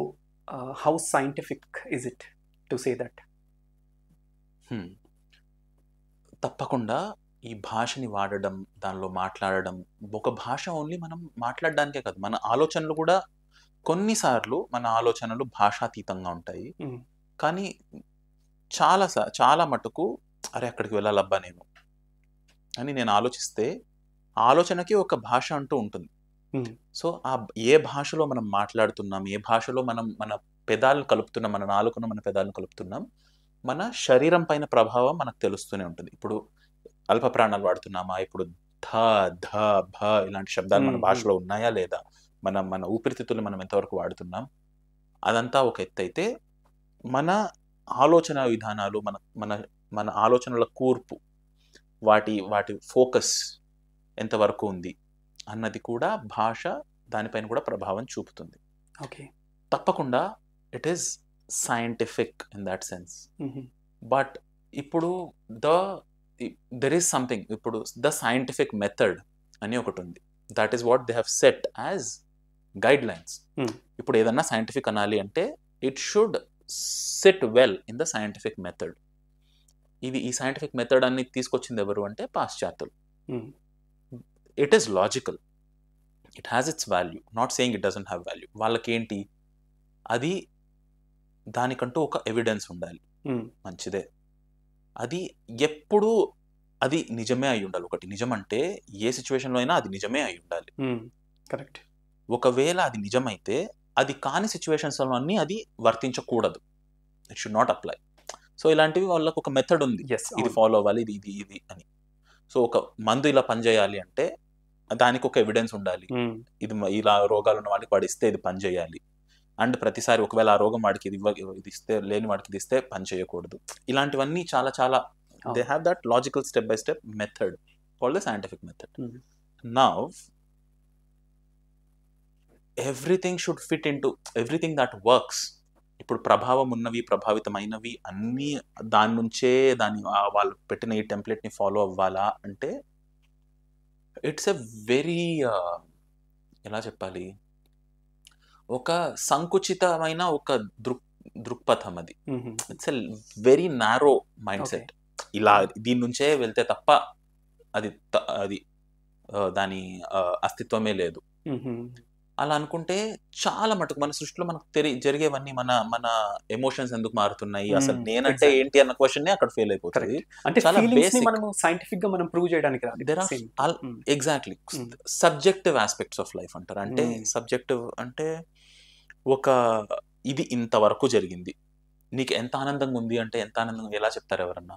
how scientific is it to say that? తప్పకుండా ఈ భాషని వాడడం, దానిలో మాట్లాడడం, ఒక భాష ఓన్లీ మనం మాట్లాడడానికే కాదు, మన ఆలోచనలు కూడా కొన్నిసార్లు మన ఆలోచనలు భాషాతీతంగా ఉంటాయి. కానీ చాలా మటుకు అరే అక్కడికి వెళ్ళాలబ్బా నేను అని నేను ఆలోచిస్తే ఆలోచనకి ఒక భాష అంటూ ఉంటుంది. సో ఏ భాషలో మనం మాట్లాడుతున్నాం, ఏ భాషలో మనం మన పెదాలను కలుపుతున్నాం, మన నాలుకను మన పెదాలను కలుపుతున్నాం, మన శరీరం పైన ప్రభావం మనకు తెలుస్తూనే ఉంటుంది. ఇప్పుడు అల్ప ప్రాణాలు వాడుతున్నామా, ఇప్పుడు ధ ధ భ ఇలాంటి శబ్దాలు మన భాషలో ఉన్నాయా లేదా, మన ఊపిరితిత్తులు మనం ఎంతవరకు వాడుతున్నాం, అదంతా ఒక ఎత్తు అయితే మన ఆలోచన విధానాలు, మన ఆలోచనల కూర్పు, వాటి ఫోకస్ ఎంతవరకు ఉంది అన్నది కూడా భాష దానిపైన కూడా ప్రభావం చూపుతుంది. ఓకే, తప్పకుండా it is scientific in that sense. But ఇప్పుడు దెర్ ఈస్ సంథింగ్, ఇప్పుడు ద సైంటిఫిక్ మెథడ్ అని ఒకటి ఉంది. That is what they have set as guidelines. ఇప్పుడు ఏదన్నా సైంటిఫిక్ అనాలి అంటే it should sit well in the scientific method. ఈ సైంటిఫిక్ మెథడ్ అన్ని తీసుకొచ్చింది ఎవరు అంటే పాశ్చాత్యులు. It is logical, it has its value, not saying it doesn't have value. వాళ్ళకేంటి, అది దానికంటూ ఒక ఎవిడెన్స్ ఉండాలి, మంచిదే, అది ఎప్పుడు అది నిజమే అయి ఉండాలి. ఒకటి నిజం అంటే ఏ సిచ్యువేషన్లో అయినా అది నిజమే అయి ఉండాలి. కరెక్ట్. ఒకవేళ అది నిజమైతే అది కాని సిచ్యువేషన్స్లో అన్నీ అది వర్తించకూడదు, it should not apply. So ఇలాంటివి వాళ్ళకు ఒక మెథడ్ ఉంది, ఇది ఫాలో అవ్వాలి, ఇది అని. సో ఒక మందు ఇలా పనిచేయాలి అంటే దానికి ఒక ఎవిడెన్స్ ఉండాలి, ఇది ఇలా రోగాలు ఉన్న వాళ్ళకి వాడు ఇస్తే ఇది పనిచేయాలి, అండ్ ప్రతిసారి ఒకవేళ ఆ రోగం వాడికి ఇది ఇస్తే లేని వాడికి ఇది ఇస్తే పని చేయకూడదు. ఇలాంటివన్నీ చాలా they have that logical step by step method called the scientific method. Now everything should fit in to everything that works. ఇప్పుడు ప్రభావం ఉన్నవి, ప్రభావితమైనవి అన్నీ దాని నుంచే వాళ్ళు పెట్టిన ఈ టెంప్లెట్ని ఫాలో అవ్వాలా అంటే ఇట్స్ ఎ వెరీ ఎలా చెప్పాలి, ఒక సంకుచితమైన ఒక దృక్పథం అది. It's a very narrow mind set. ఇలా దీని నుంచే వెళ్తే తప్ప అది దాని అస్తిత్వమే లేదు. అలా అనుకుంటే చాలా మటుకు మన సృష్టిలో మనకు జరిగేవన్నీ మన మన ఎమోషన్స్ ఎందుకు మారుతున్నాయి, అసలు నేనంటే ఎగ్జాక్ట్లీ ఏంటి అన్న క్వశ్చన్ అక్కడ ఫెయిల్ అయిపోతుంది. కరెక్ట్. అంటే చాలా ఫీలింగ్స్ ని బేసిక్. మనము సైంటిఫిక్ గా మనం ప్రూవ్ చేయడానికి రాదు. There are Same. Exactly Mm. Subjective aspects of life అంటారు. అంటే Mm. సబ్జెక్టివ్ అంటే ఒక ఇది ఇంతవరకు జరిగింది, నీకు ఎంత ఆనందంగా ఉంది అంటే ఎంత ఆనందంగా ఎలా చెప్తారు ఎవరన్నా?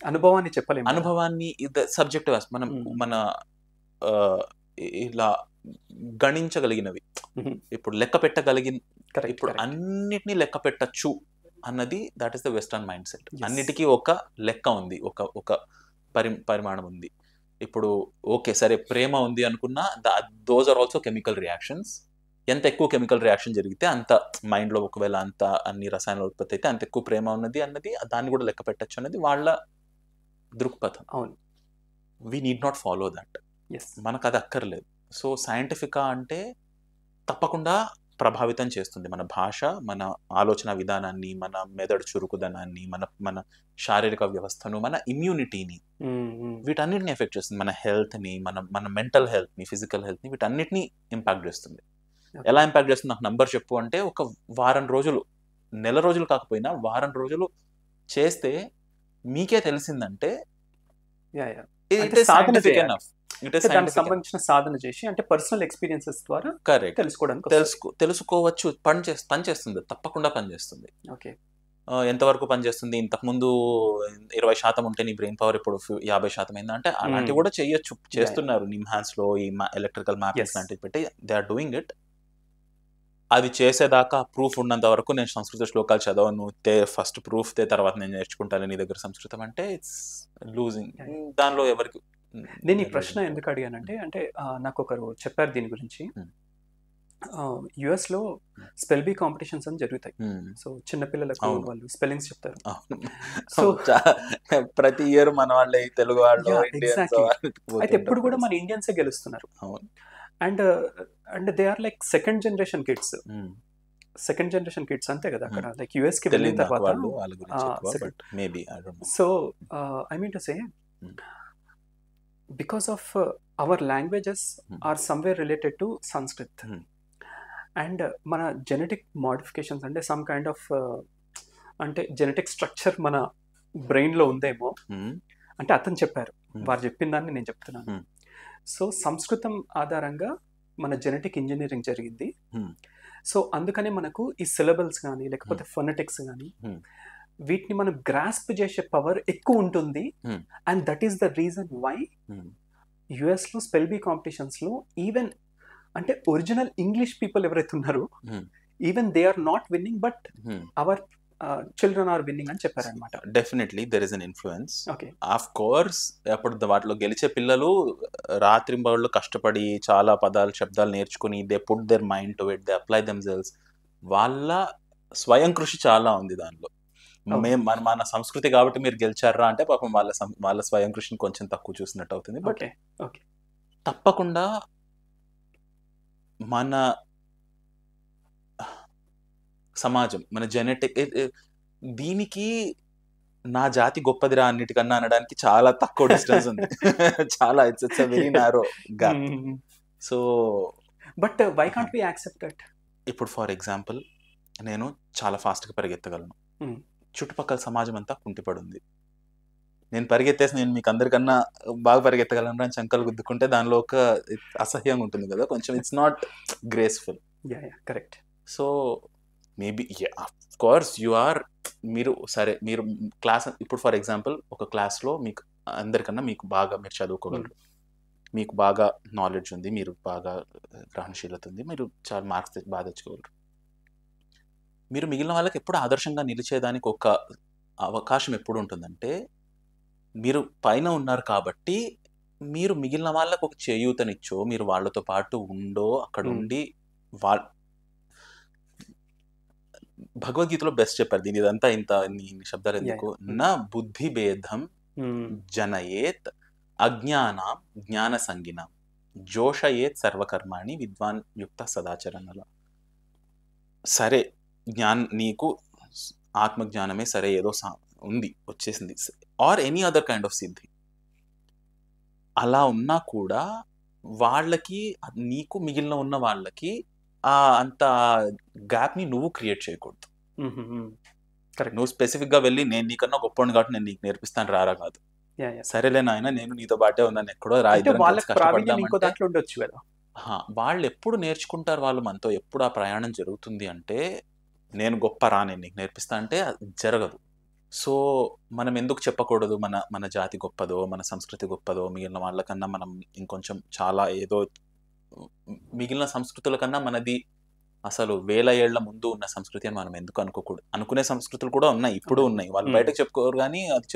అనుభవాన్ని చెప్పలేము కదా. అనుభవాన్ని సబ్జెక్టివ్ మనం మన ఆ, ఇలా గణించగలిగినవి, Mhm. ఇప్పుడు లెక్క పెట్టగలిగిన, Correct, ఇప్పుడు correct. అన్నిటినీ లెక్క పెట్టచ్చు అన్నది that is the western mind set. Yes. అన్నిటికీ ఒక లెక్క ఉంది, ఒక ఒక పరిమాణం ఉంది. ఇప్పుడు ఓకే సరే ప్రేమ ఉంది అనుకున్నా, those are also chemical reactions. ఎంత ఎక్కువ కెమికల్ రియాక్షన్ జరిగితే అంత మైండ్లో, ఒకవేళ అంత అన్ని రసాయనాల ఉత్పత్తి అయితే అంత ఎక్కువ ప్రేమ ఉన్నది అన్నది, దాన్ని కూడా లెక్క పెట్టచ్చు అనేది వాళ్ళ దృక్పథం. అవును. We need not follow that. Yes. మనకు అది అక్కర్లేదు. సో సైంటిఫికా అంటే తప్పకుండా ప్రభావితం చేస్తుంది మన భాష, మన ఆలోచన విధానాన్ని, మన మెదడు చురుకుదనాన్ని, మన మన శారీరక వ్యవస్థను, మన ఇమ్యూనిటీని, వీటన్నిటిని ఎఫెక్ట్ చేస్తుంది. మన హెల్త్ని, మన మెంటల్ హెల్త్ని, ఫిజికల్ హెల్త్ని, వీటన్నిటిని ఇంపాక్ట్ చేస్తుంది. ఎలా ఇంపాక్ట్ చేస్తుంది నాకు నంబర్ చెప్పు అంటే, ఒక వారం రోజులు, నెల రోజులు కాకపోయినా వారం రోజులు చేస్తే మీకే తెలిసిందంటే అంటే సాధన చేయాలి. దానికి సంబంధించిన సాధన చేసి, అంటే పర్సనల్ ఎక్స్పీరియన్సెస్ ద్వారా కరెక్ట్ తెలుసుకోవడానికి తెలుసుకోవచ్చు. పనిచేస్తుంది, తప్పకుండా పనిచేస్తుంది. ఓకే. ఎంతవరకు పనిచేస్తుంది? ఇంతకుముందు 20% ఉంటే నీ బ్రెయిన్ పవర్ ఇప్పుడు 50% అయిందా అంటే, అలాంటివి కూడా చేయొచ్చు, చేస్తున్నారు. నిమ్హాన్స్ లో ఈ ఎలక్ట్రికల్ మ్యాపింగ్స్ లాంటివి పెట్టి దే ఆర్ డూయింగ్ ఇట్. అది చేసేదాకా ప్రూఫ్ ఉన్నంత వరకు నేను సంస్కృత శ్లోకాలు చదవను, ఫస్ట్ ప్రూఫ్ తర్వాత నేను నేర్చుకుంటాను నీ దగ్గర సంస్కృతం అంటే ఇట్స్ లూజింగ్. దానిలో ఎవరికి. నేను ఈ ప్రశ్న ఎందుకు అడిగానంటే, అంటే నాకు ఒకరు చెప్పారు దీని గురించి. యుఎస్ లో స్పెల్ బీ కాంపిటీషన్స్ అని జరుగుతాయి. సో చిన్నపిల్లలకు వాళ్ళు స్పెల్లింగ్స్ చెప్తారు. సో ప్రతి ఇయర్ మన వాళ్ళే, తెలుగు వాళ్ళు, అయితే ఎప్పుడు కూడా మన ఇండియన్సే గెలుస్తున్నారు. And they are like second generation kids అంతే కదా అక్కడ, లైక్ యుఎస్ కి వెళ్ళిన తర్వాత. So I mean to say, because of our languages are somewhere related to Sanskrit, and మన జెనెటిక్ మోడిఫికేషన్స్ అంటే సమ్ కైండ్ ఆఫ్ అంటే జెనెటిక్ స్ట్రక్చర్ మన బ్రెయిన్లో ఉందేమో అంటే అతను చెప్పారు. వారు చెప్పిన దాన్ని నేను చెప్తున్నాను. సో సంస్కృతం ఆధారంగా మన జెనెటిక్ ఇంజనీరింగ్ జరిగింది. సో అందుకనే మనకు ఈ సిలబల్స్ కానీ లేకపోతే ఫొనెటిక్స్ కానీ వీటిని మనం గ్రాస్ప్ చేసే పవర్ ఎక్కువ ఉంటుంది. And that is the reason why US లో స్పెల్ బీ కాంపిటీషన్స్ లో ఈవెన్ అంటే ఒరిజినల్ ఇంగ్లీష్ పీపుల్ ఎవరైతే ఉన్నారో even they are not winning, but our children are winning అని చెప్పారనమాట. Definitely there is an influence. Okay, of course. అప్పుడు వాటిలో గెలిచే పిల్లలు రాత్రింబళ్ళు కష్టపడి చాలా పదాలు, శబ్దాలు నేర్చుకుని they put their mind to it, they apply themselves. వాళ్ళ స్వయం కృషి చాలా ఉంది దానిలో. మన సంస్కృతి కాబట్టి మీరు గెలిచారా అంటే పాపం వాళ్ళ స్వయం కృషిని కొంచెం తక్కువ చూసినట్టు అవుతుంది. బట్ తప్పకుండా మన సమాజం, మన జెనెటిక్, దీనికి నా జాతి గొప్పదిరా అన్నిటికన్నా అనడానికి చాలా తక్కువ డిస్టెన్స్ ఉంది. చాలా it's very narrow gap. So but why can't we accept it? ఇప్పుడు ఫర్ ఎగ్జాంపుల్ నేను చాలా ఫాస్ట్గా పరిగెత్తగలను, చుట్టుపక్కల సమాజం అంతా కుంటిపడుంది. నేను పరిగెత్తేసి నేను మీకు అందరికన్నా బాగా పరిగెత్తగలను అని చంకలు గుద్దుకుంటే దానిలో ఒక అసహ్యంగా ఉంటుంది కదా కొంచెం. It's not graceful. Correct. So maybe of course you are, మీరు క్లాస్, ఇప్పుడు ఫర్ ఎగ్జాంపుల్ ఒక క్లాస్లో మీకు అందరికన్నా మీరు చదువుకోగలరు, మీకు బాగా నాలెడ్జ్ ఉంది, మీరు బాగా గ్రహణశీలత ఉంది, మీరు చాలా మార్క్స్ బాగా తెచ్చుకోగలరు. మీరు మిగిలిన వాళ్ళకి ఎప్పుడు ఆదర్శంగా నిలిచేదానికి ఒక అవకాశం ఎప్పుడు ఉంటుందంటే, మీరు పైన ఉన్నారు కాబట్టి మీరు మిగిలిన వాళ్ళకు ఒక చేయూతనిచ్చో, మీరు వాళ్ళతో పాటు ఉండో, అక్కడ ఉండి భగవద్గీతలో బెస్ట్ చెప్పారు దీని. ఇదంతా ఇన్ని శబ్దాలు ఎందుకు? నా బుద్ధి భేదం జనయేత్ అజ్ఞానం జ్ఞాన సంగినం జోషయేత్ సర్వకర్మాణి విద్వాన్ యుక్త సదాచరణల. సరే నీకు ఆత్మజ్ఞానమే సరే ఏదో ఉంది, వచ్చేసింది, or any other kind of సిద్ధి, అలా ఉన్నా కూడా వాళ్ళకి నీకు మిగిలిన ఉన్న వాళ్ళకి అంత గ్యాప్ని నువ్వు క్రియేట్ చేయకూడదు. నువ్వు స్పెసిఫిక్గా వెళ్ళి నేను నీకన్నా గొప్పవాడిని కాబట్టి నేను నీకు నేర్పిస్తాను రారా కాదు. సరేలే నాయన నేను నీతో బాటే ఉన్నాను ఎక్కడో రా, వాళ్ళు ఎప్పుడు నేర్చుకుంటారు, వాళ్ళు మనతో ఎప్పుడు ఆ ప్రయాణం జరుగుతుంది అంటే నేను గొప్ప రా నేను నీకు నేర్పిస్తా అంటే జరగదు. సో మనం ఎందుకు చెప్పకూడదు మన జాతి గొప్పదో, మన సంస్కృతి గొప్పదో, మిగిలిన వాళ్ళకన్నా మనం ఇంకొంచెం చాలా ఏదో మిగిలిన సంస్కృతుల కన్నా మనది అసలు 1000 ఏళ్ల ముందు ఉన్న సంస్కృతి అని మనం ఎందుకు అనుకోకూడదు. అనుకునే సంస్కృతులు కూడా ఉన్నాయి, ఇప్పుడు ఉన్నాయి, వాళ్ళు బయటకు చెప్పుకోరు కానీ అది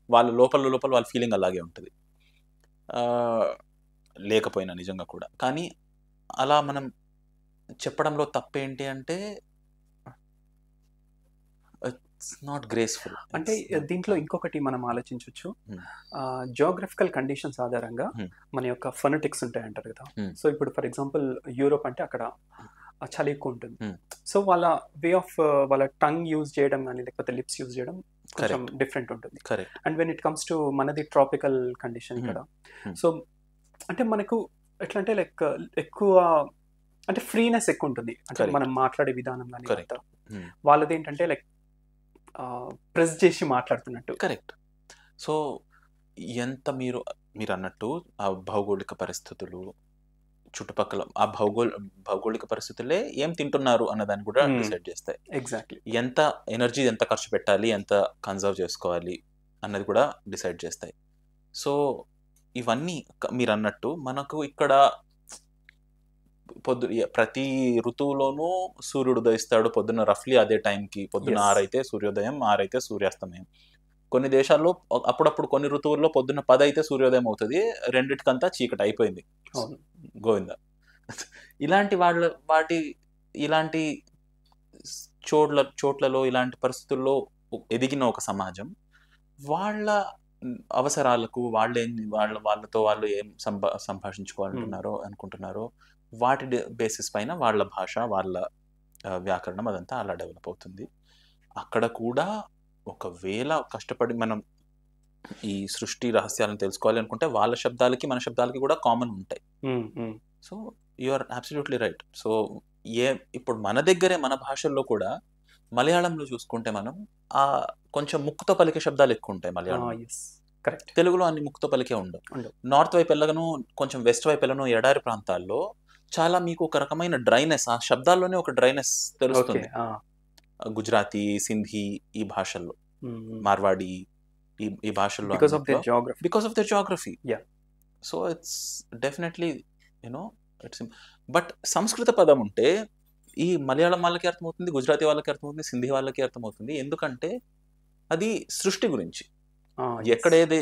వాళ్ళ లోపల వాళ్ళ ఫీలింగ్ అలాగే ఉంటుంది లేకపోయినా నిజంగా కూడా. కానీ అలా మనం చెప్పడంలో తప్పేంటి అంటే నాట్ గ్రేస్ఫుల్. అంటే దీంట్లో ఇంకొకటి మనం ఆలోచించవచ్చు, జియోగ్రఫికల్ కండిషన్స్ ఆధారంగా మన యొక్క ఫొనెటిక్స్ ఉంటాయి అంటారు కదా. సో ఇప్పుడు ఫర్ ఎగ్జాంపుల్ యూరోప్ అంటే అక్కడ చలి ఎక్కువ ఉంటుంది, సో వాళ్ళ వే ఆఫ్ వాళ్ళ టంగ్ యూజ్ చేయడం కానీ లేకపోతే లిప్స్ యూజ్ చేయడం కొంచెం డిఫరెంట్ ఉంటుంది. And when it comes to మనది ట్రాపికల్ కండిషన్ ఇక్కడ, సో అంటే మనకు ఎట్లా అంటే లైక్ ఎక్కువ అంటే ఫ్రీనెస్ ఎక్కువ ఉంటుంది, అంటే మనం మాట్లాడే విధానం కానీ. వాళ్ళది ఏంటంటే లైక్ ప్రెస్ చేసి మాట్లాడుతున్నట్టు. కరెక్ట్. సో ఎంత మీరు అన్నట్టు ఆ భౌగోళిక పరిస్థితులు, చుట్టుపక్కల ఆ భౌగోళిక పరిస్థితులే ఏం తింటున్నారు అన్నదాన్ని కూడా డిసైడ్ చేస్తాయి. ఎగ్జాక్ట్లీ. ఎంత ఎనర్జీ ఎంత ఖర్చు పెట్టాలి, ఎంత కన్జర్వ్ చేసుకోవాలి అన్నది కూడా డిసైడ్ చేస్తాయి. సో ఇవన్నీ మీరు అన్నట్టు మనకు ఇక్కడ ప్రతి ఋతువులోనూ సూర్యుడు ఉదయిస్తాడు పొద్దున్న రఫ్లీ అదే టైంకి. పొద్దున్న 6 అయితే సూర్యోదయం, 6 అయితే సూర్యాస్తమయం. కొన్ని దేశాల్లో అప్పుడప్పుడు కొన్ని ఋతువుల్లో పొద్దున్న 10 అయితే సూర్యోదయం అవుతుంది, రెండిటికంతా చీకటి అయిపోయింది, గోవింద. ఇలాంటి చోట్లలో ఇలాంటి పరిస్థితుల్లో ఎదిగిన ఒక సమాజం వాళ్ళ అవసరాలకు వాళ్ళతో వాళ్ళు ఏం అనుకుంటున్నారో వాటి బేసిస్ పైన వాళ్ళ భాష, వాళ్ళ వ్యాకరణం అదంతా అలా డెవలప్ అవుతుంది. అక్కడ కూడా ఒకవేళ కష్టపడి మనం ఈ సృష్టి రహస్యాలను తెలుసుకోవాలి అనుకుంటే వాళ్ళ శబ్దాలకి మన శబ్దాలకి కూడా కామన్ ఉంటాయి. So you are absolutely right. So ఇప్పుడు మన దగ్గరే మన భాషల్లో కూడా మలయాళంలో చూసుకుంటే మనం కొంచెం ముక్కుతో పలికే శబ్దాలు ఎక్కువ ఉంటాయి మలయాళం. తెలుగులో అన్ని ముక్కుతో పలికే ఉండవు. నార్త్ వైపు వెళ్ళగాను, కొంచెం వెస్ట్ వైపు వెళ్ళను, ఎడారి ప్రాంతాల్లో చాలా మీకు ఒక రకమైన డ్రైనెస్, ఆ శబ్దాల్లోనే ఒక డ్రైనెస్ తెలుస్తుంది. గుజరాతీ, సింధీ ఈ భాషల్లో, మార్వాడి ఈ భాషల్లో, because of their Geography. So it's definitely it's. But సంస్కృత పదం ఉంటే ఈ మలయాళం వాళ్ళకి అర్థమవుతుంది, గుజరాతీ వాళ్ళకి అర్థమవుతుంది, సింధీ వాళ్ళకి అర్థమవుతుంది. ఎందుకంటే అది సృష్టి గురించి. ఎక్కడేది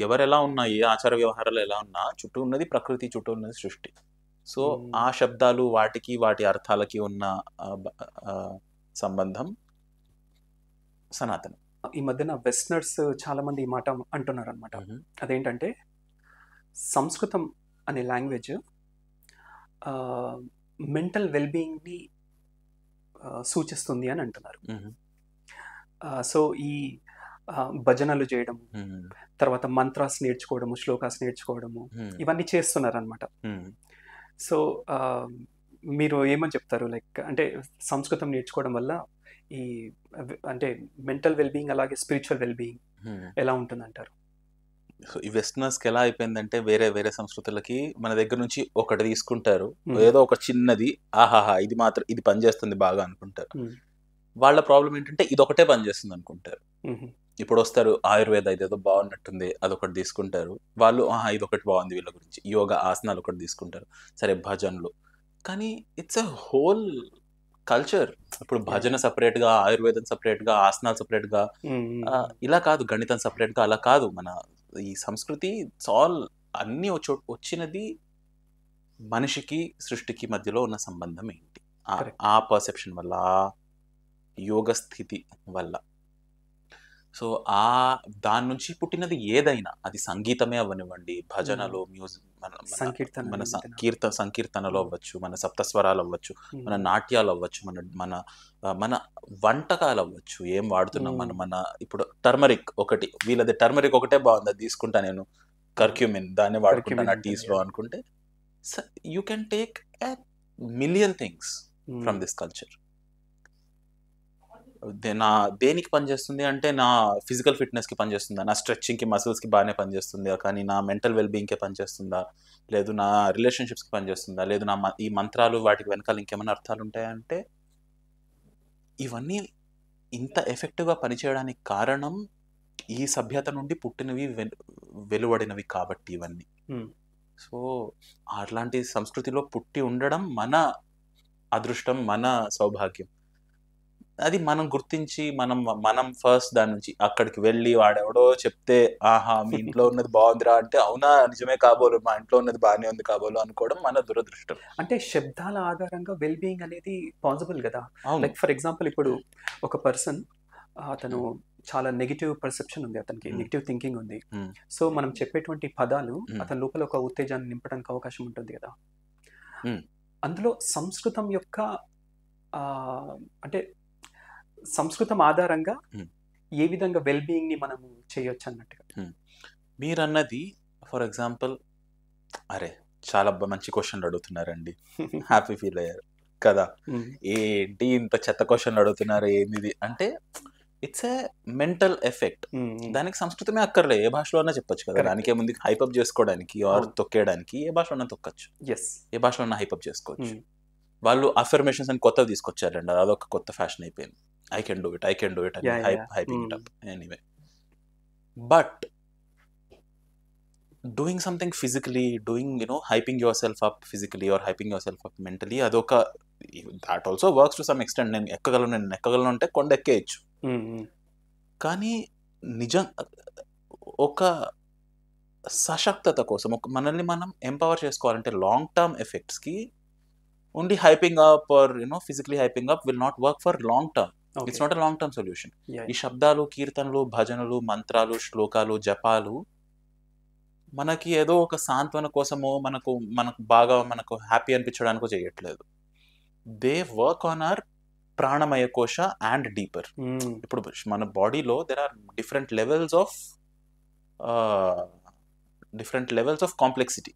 ఎవరు ఎలా ఉన్నా, ఏ ఆచార వ్యవహారాలు ఎలా ఉన్నా, చుట్టూ ఉన్నది ప్రకృతి, చుట్టూ ఉన్నది సృష్టి. సో ఆ శబ్దాలు వాటికి వాటి అర్థాలకి ఉన్న సంబంధం సనాతనం. ఈ మధ్యన వెస్టర్నర్స్ చాలా మంది ఈ మాట అంటున్నారు అనమాట. అదేంటంటే సంస్కృతం అనే లాంగ్వేజ్ మెంటల్ వెల్బీయింగ్ని సూచిస్తుంది అని అంటున్నారు. సో ఈ భజనలు చేయడం, తర్వాత మంత్రాస్ నేర్చుకోవడము, శ్లోకాస్ నేర్చుకోవడము, ఇవన్నీ చేస్తున్నారు అనమాట. సో మీరు ఏమని చెప్తారు, లైక్ అంటే సంస్కృతం నేర్చుకోవడం వల్ల ఈ అంటే మెంటల్ వెల్బీయింగ్ అలాగే స్పిరిచువల్ వెల్బీయింగ్ ఎలా ఉంటుంది అంటారు? ఈ వెస్టర్నర్స్కి ఎలా అయిపోయిందంటే వేరే వేరే సంస్కృతులకి మన దగ్గర నుంచి ఒకటి తీసుకుంటారు, ఏదో ఒక చిన్నది ఆహాహా ఇది మాత్రం ఇది పనిచేస్తుంది బాగా అనుకుంటారు. వాళ్ళ ప్రాబ్లం ఏంటంటే ఇది ఒకటే పనిచేస్తుంది అనుకుంటారు. ఇప్పుడు వస్తారు ఆయుర్వేద ఇదేదో బాగున్నట్టుంది అదొకటి తీసుకుంటారు వాళ్ళు, ఇది ఒకటి బాగుంది వీళ్ళ గురించి, యోగా ఆసనాలు ఒకటి తీసుకుంటారు, సరే భజనలు. కానీ ఇట్స్ ఎ హోల్ కల్చర్. ఇప్పుడు భజన సపరేట్గా, ఆయుర్వేదం సపరేట్గా, ఆసనాలు సపరేట్గా, ఇలా కాదు, గణితం సపరేట్గా, అలా కాదు. మన ఈ సంస్కృతి ఆల్ అన్నీ వచ్చినది మనిషికి సృష్టికి మధ్యలో ఉన్న సంబంధం ఏంటి, ఆ పర్సెప్షన్ వల్ల, యోగ స్థితి వల్ల. సో దాని నుంచి పుట్టినది ఏదైనా, అది సంగీతమే అవ్వనివ్వండి, భజనలు, మ్యూజిక్, మన సంకీర్తనలు అవ్వచ్చు, మన సప్తస్వరాలు అవ్వచ్చు, మన నాట్యాలు అవ్వచ్చు, మన మన వంటకాలు అవ్వచ్చు, ఏం వాడుతున్నాం మన ఇప్పుడు టర్మరిక్ ఒకటి, వీళ్ళది టర్మరిక్ ఒకటే బాగుంది అది తీసుకుంటా నేను, కర్క్యూమిన్ దాన్ని వాడుకుంటాను నా Curcumin టీస్ ఉంటుంది, లో yeah. అనుకుంటే you can take a million things from this culture. నా దేనికి పనిచేస్తుంది అంటే నా ఫిజికల్ ఫిట్నెస్కి పనిచేస్తుందా, నా స్ట్రెచ్చింగ్కి మసిల్స్కి బాగానే పనిచేస్తుందా, కానీ నా మెంటల్ వెల్బీయింగ్కే పనిచేస్తుందా, లేదు నా రిలేషన్షిప్స్కి పనిచేస్తుందా, లేదు నా ఈ మంత్రాలు వాటికి వెనకాల ఇంకేమైనా అర్థాలు ఉంటాయంటే ఇవన్నీ ఇంత ఎఫెక్టివ్గా పనిచేయడానికి కారణం ఈ సభ్యత నుండి పుట్టినవి వెలువడినవి కాబట్టి ఇవన్నీ. సో అట్లాంటి సంస్కృతిలో పుట్టి ఉండడం మన అదృష్టం, మన సౌభాగ్యం. అది మనం గుర్తించి మనం ఫస్ట్ దాని నుంచి అక్కడికి వెళ్ళి వాడెవడో చెప్తే ఆహా మీ ఇంట్లో ఉన్నది బాగుందిరా అంటే అవునా నిజమే కాబోలు మా ఇంట్లో ఉన్నది బాగానే ఉంది కాబోలు అనుకోవడం మన దురదృష్టం. అంటే శబ్దాల ఆధారంగా వెల్బీయింగ్ అనేది పాసిబుల్ కదా. అవును. లైక్ ఫర్ ఎగ్జాంపుల్ ఇప్పుడు ఒక పర్సన్ అతను చాలా నెగిటివ్ పర్సెప్షన్ ఉంది, అతనికి నెగిటివ్ థింకింగ్ ఉంది. సో మనం చెప్పేటువంటి పదాలు అతని లోపల ఒక ఉత్తేజాన్ని నింపడానికి అవకాశం ఉంటుంది కదా. అందులో సంస్కృతం యొక్క అంటే సంస్కృతం ఆధారంగా ఏ విధంగా వెల్బీయింగ్ ని మనం చేయొచ్చు అన్నట్టుగా. మీరన్నది ఫర్ ఎగ్జాంపుల్ అరే చాలా మంచి క్వశ్చన్లు అడుగుతున్నారండి, హ్యాపీ ఫీల్ అయ్యారు కదా. ఏంటి ఇంత చెత్త క్వశ్చన్లు అడుగుతున్నారు ఏంది అంటే ఇట్స్ ఏ మెంటల్ ఎఫెక్ట్. దానికి సంస్కృతమే అక్కర్లే, ఏ భాషలోనే చెప్పొచ్చు కదా. దానికే ముందు హైపప్ చేసుకోవడానికి ఆర్ తొక్కేయడానికి ఏ భాషలోనే తొక్కచ్చు, ఏ భాషలోనే హైపప్ చేసుకోవచ్చు. వాళ్ళు అఫర్మేషన్స్ అని కొత్తవి తీసుకొచ్చారండి, అదొక కొత్త ఫ్యాషన్ అయిపోయింది. I can do it అని hyping it up anyway. But doing something physically, hyping yourself up physically or hyping yourself up mentally, adoka that also works to some extent. నేను ఎక్కగలను అంటే కొండ ఎక్కేయచ్చు, కానీ నిజం ఒక సశక్తత కోసం మనల్ని మనం ఎంపవర్ చేసుకోవాలంటే లాంగ్ టర్మ్ ఎఫెక్ట్స్కి only hyping up or physically hyping up will not work for long term. It's not a long term solution. ఈ శబ్దాలు, కీర్తనలు, భజనలు, మంత్రాలు, శ్లోకాలు, జపాలు మనకి ఏదో ఒక సాంత్వన కోసమో మనకు మనకు హ్యాపీ అనిపించడానికో చేయట్లేదు. దే వర్క్ ఆన్ అవర్ ప్రాణమయ కోశ అండ్ డీపర్. ఇప్పుడు మన బాడీలో there are different levels of complexity,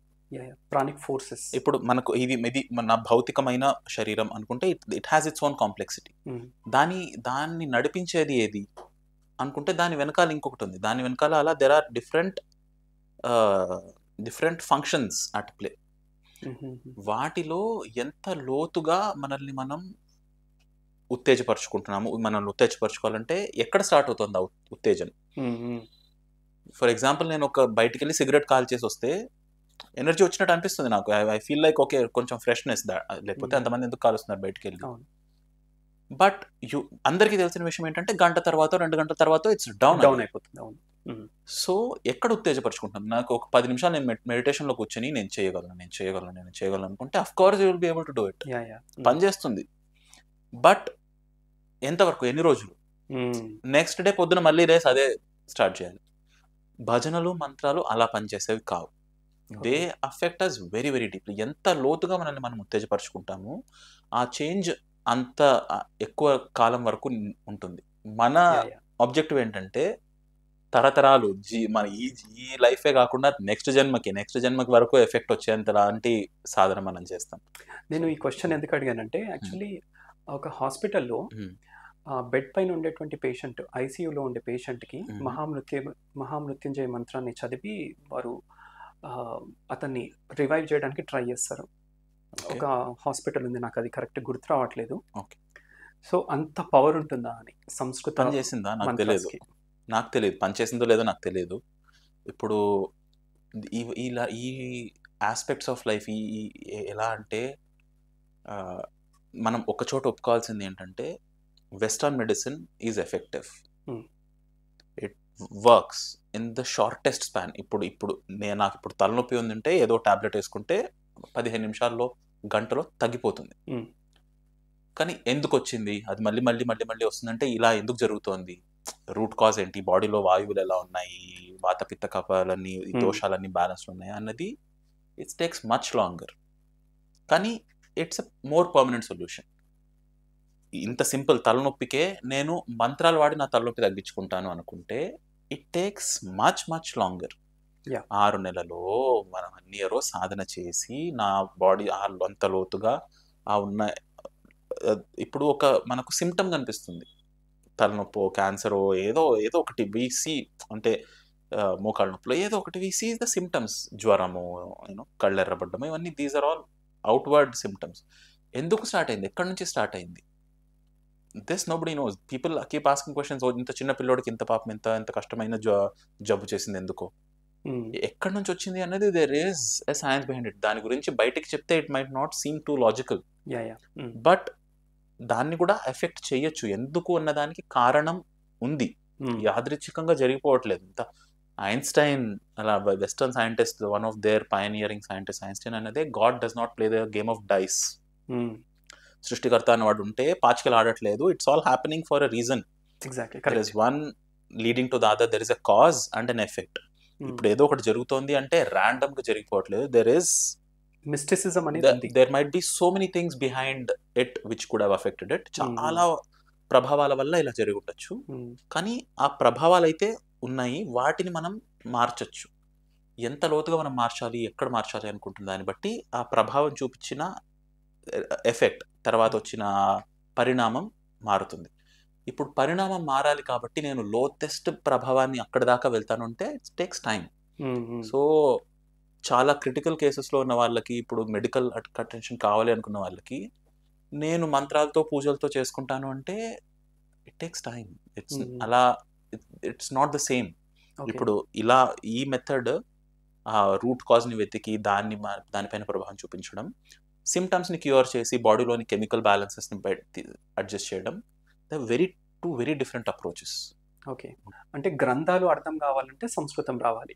pranic forces. ఇప్పుడు మనకు ఇది మన భౌతికమైన శరీరం అనుకుంటే it has its own complexity. దాన్ని నడిపించేది ఏది అనుకుంటే దాని వెనకాల ఇంకొకటి ఉంది. దాని వెనకాల అలా there are different functions at play. వాటిలో ఎంత లోతుగా మనల్ని మనం ఉత్తేజపరుచుకుంటున్నాము, మనల్ని ఉత్తేజపరచుకోవాలంటే ఎక్కడ స్టార్ట్ అవుతుంది ఆ ఉత్తేజం. ఫర్ ఎగ్జాంపుల్ నేను ఒక బయటికి వెళ్ళి సిగరెట్ కాల్ చేసి వస్తే ఎనర్జీ వచ్చినట్టు అనిపిస్తుంది నాకు. ఐ ఫీల్ లైక్ ఓకే కొంచెం ఫ్రెష్నెస్, లేకపోతే అంతమంది ఎందుకు కాలుస్తున్నారు బయటికి వెళ్ళి. బట్ అందరికీ తెలిసిన విషయం ఏంటంటే గంట తర్వాత 2 గంటల తర్వాత ఇట్స్ డౌన్ అయిపోతుంది. సో ఎక్కడ ఉత్తేజపరుచుకుంటున్నాను? నాకు ఒక 10 నిమిషాలు నేను మెడిటేషన్లో కూర్చొని నేను చేయగలను అనుకుంటే of course you will be able to do it. పని చేస్తుంది, బట్ ఎంతవరకు, ఎన్ని రోజులు? నెక్స్ట్ డే పొద్దున మళ్ళీ రేస్ అదే స్టార్ట్ చేయాలి. భజనలు, మంత్రాలు అలా పనిచేసేవి కావు. They affect us very very deeply. ఎంత లోతుగా మనల్ని మనం ఉత్తేజపరుచుకుంటామో ఆ చేంజ్ అంత ఎక్కువ కాలం వరకు ఉంటుంది. మన ఆబ్జెక్టివ్ ఏంటంటే తరతరాలు మన ఈ లైఫే కాకుండా నెక్స్ట్ జన్మకి వరకు ఎఫెక్ట్ వచ్చేంత లాంటి సాధన మనం చేస్తాం. నేను ఈ క్వశ్చన్ ఎందుకు అడిగానంటే యాక్చువల్లీ ఒక హాస్పిటల్లో బెడ్ పైన ఉండేటువంటి పేషెంట్, ఐసీయూలో ఉండే పేషెంట్కి మహామృత్యుంజయ మంత్రాన్ని చదివి వారు అతన్ని రివైవ్ చేయడానికి ట్రై చేస్తారు. ఒక హాస్పిటల్ ఉంది, నాకు అది కరెక్ట్ గుర్తు రావట్లేదు. సో అంత పవర్ ఉంటుందా అని. సంస్కృతం పని చేసిందా నాకు తెలియదు, పని చేసిందో లేదో నాకు తెలియదు. ఇప్పుడు ఈ ఆస్పెక్ట్స్ ఆఫ్ లైఫ్ ఎలా అంటే మనం ఒక చోట ఒప్పుకోవాల్సింది ఏంటంటే western medicine is effective, it works in the shortest span. ఇప్పుడు నాకు ఇప్పుడు తలనొప్పి ఉందంటే ఏదో టాబ్లెట్ వేసుకుంటే 15 నిమిషాల్లో, గంటలో తగ్గిపోతుంది. కానీ ఎందుకు వచ్చింది అది మళ్ళీ మళ్ళీ మళ్ళీ మళ్ళీ వస్తుందంటే ఇలా ఎందుకు జరుగుతోంది, రూట్ కాజ్ ఏంటి, బాడీలో వాయువులు ఎలా ఉన్నాయి, వాత పిత్త కఫాలన్నీ దోషాలన్నీ బ్యాలెన్స్ ఉన్నాయి అన్నది ఇట్స్ టేక్స్ మచ్ లాంగర్. కానీ it's a more permanent solution. ఇంత సింపుల్ తలనొప్పికే నేను మంత్రాలు వాడి నా తలనొప్పి తగ్గించుకుంటాను అనుకుంటే it takes much longer. Yeah. 6 నెలలో మనం అన్ని ఇయరో సాధన చేసి నా బాడీ అంత లోతుగా ఉన్న ఇప్పుడు ఒక మనకు సిమ్టమ్ కనిపిస్తుంది, తలనొప్పో క్యాన్సరో ఏదో ఏదో ఒకటి వీసి, అంటే మోకాళ్ళ నొప్పులు ఏదో ఒకటి వీసి ద సిమ్టమ్స్, జ్వరము, కళ్ళెర్రబడ్డము, ఇవన్నీ these are all outward symptoms. ఎందుకు స్టార్ట్ అయింది, ఎక్కడి నుంచి స్టార్ట్ అయింది? This nobody knows. People keep asking questions. ఇంత చిన్న పిల్లోడికి ఇంత పాపం ఎంత కష్టమైన జబ్బు చేసింది ఎందుకో, ఎక్కడి నుంచి వచ్చింది అనేది there is a science behind it. దాని గురించి బయటికి చెప్తే it might not seem too logical, but దాన్ని కూడా ఎఫెక్ట్ చేయొచ్చు. ఎందుకు అన్నదానికి కారణం ఉంది, యాదృచ్ఛికంగా జరిగిపోవట్లేదు. ఇంత ఐన్స్టైన్ అలా western scientist, one of their pioneering scientist Einstein అనేది God does not play the game of dice. సృష్టికర్త అనేవాడు ఉంటే పాచికలు ఆడట్లేదు. It's all happening for a reason. There is one leading to the other, there is a cause and an effect. ఇప్పుడు ఏదో ఒకటి జరుగుతోంది అంటే ర్యాండమ్ గా జరిగిపోవట్లేదు. దెర్ ఇస్ మిస్టిసిజం అనేది, there might be so many things behind it which could have affected it. చాలా ప్రభావాల వల్ల ఇలా జరిగి ఉండొచ్చు, కానీ ఆ ప్రభావాలు అయితే ఉన్నాయి, వాటిని మనం మార్చొచ్చు. ఎంత లోతుగా మనం మార్చాలి, ఎక్కడ మార్చాలి అనుకుంటున్న దాన్ని బట్టి ఆ ప్రభావం చూపించిన ఎఫెక్ట్, తర్వాత వచ్చిన పరిణామం మారుతుంది. ఇప్పుడు పరిణామం మారాలి కాబట్టి నేను లోతెస్ట్ ప్రభావాన్ని అక్కడ దాకా వెళ్తాను అంటే ఇట్ టేక్స్ టైం. సో చాలా క్రిటికల్ కేసెస్లో ఉన్న వాళ్ళకి, ఇప్పుడు మెడికల్ అటెన్షన్ కావాలి అనుకున్న వాళ్ళకి, నేను మంత్రాలతో పూజలతో చేసుకుంటాను అంటే ఇట్ టేక్స్ టైం. ఇట్స్ అలా, ఇట్స్ నాట్ ద సేమ్. ఇప్పుడు ఇలా ఈ మెథడ్ ఆ రూట్ కాజ్ని వెతికి దానిపైన ప్రభావం చూపించడం, సిమ్టమ్స్ని క్యూర్ చేసి బాడీలోని కెమికల్ బ్యాలెన్సెస్ని అడ్జస్ట్ చేయడం, two very different approaches. Okay, అంటే గ్రంథాలు అర్థం కావాలంటే సంస్కృతం రావాలి.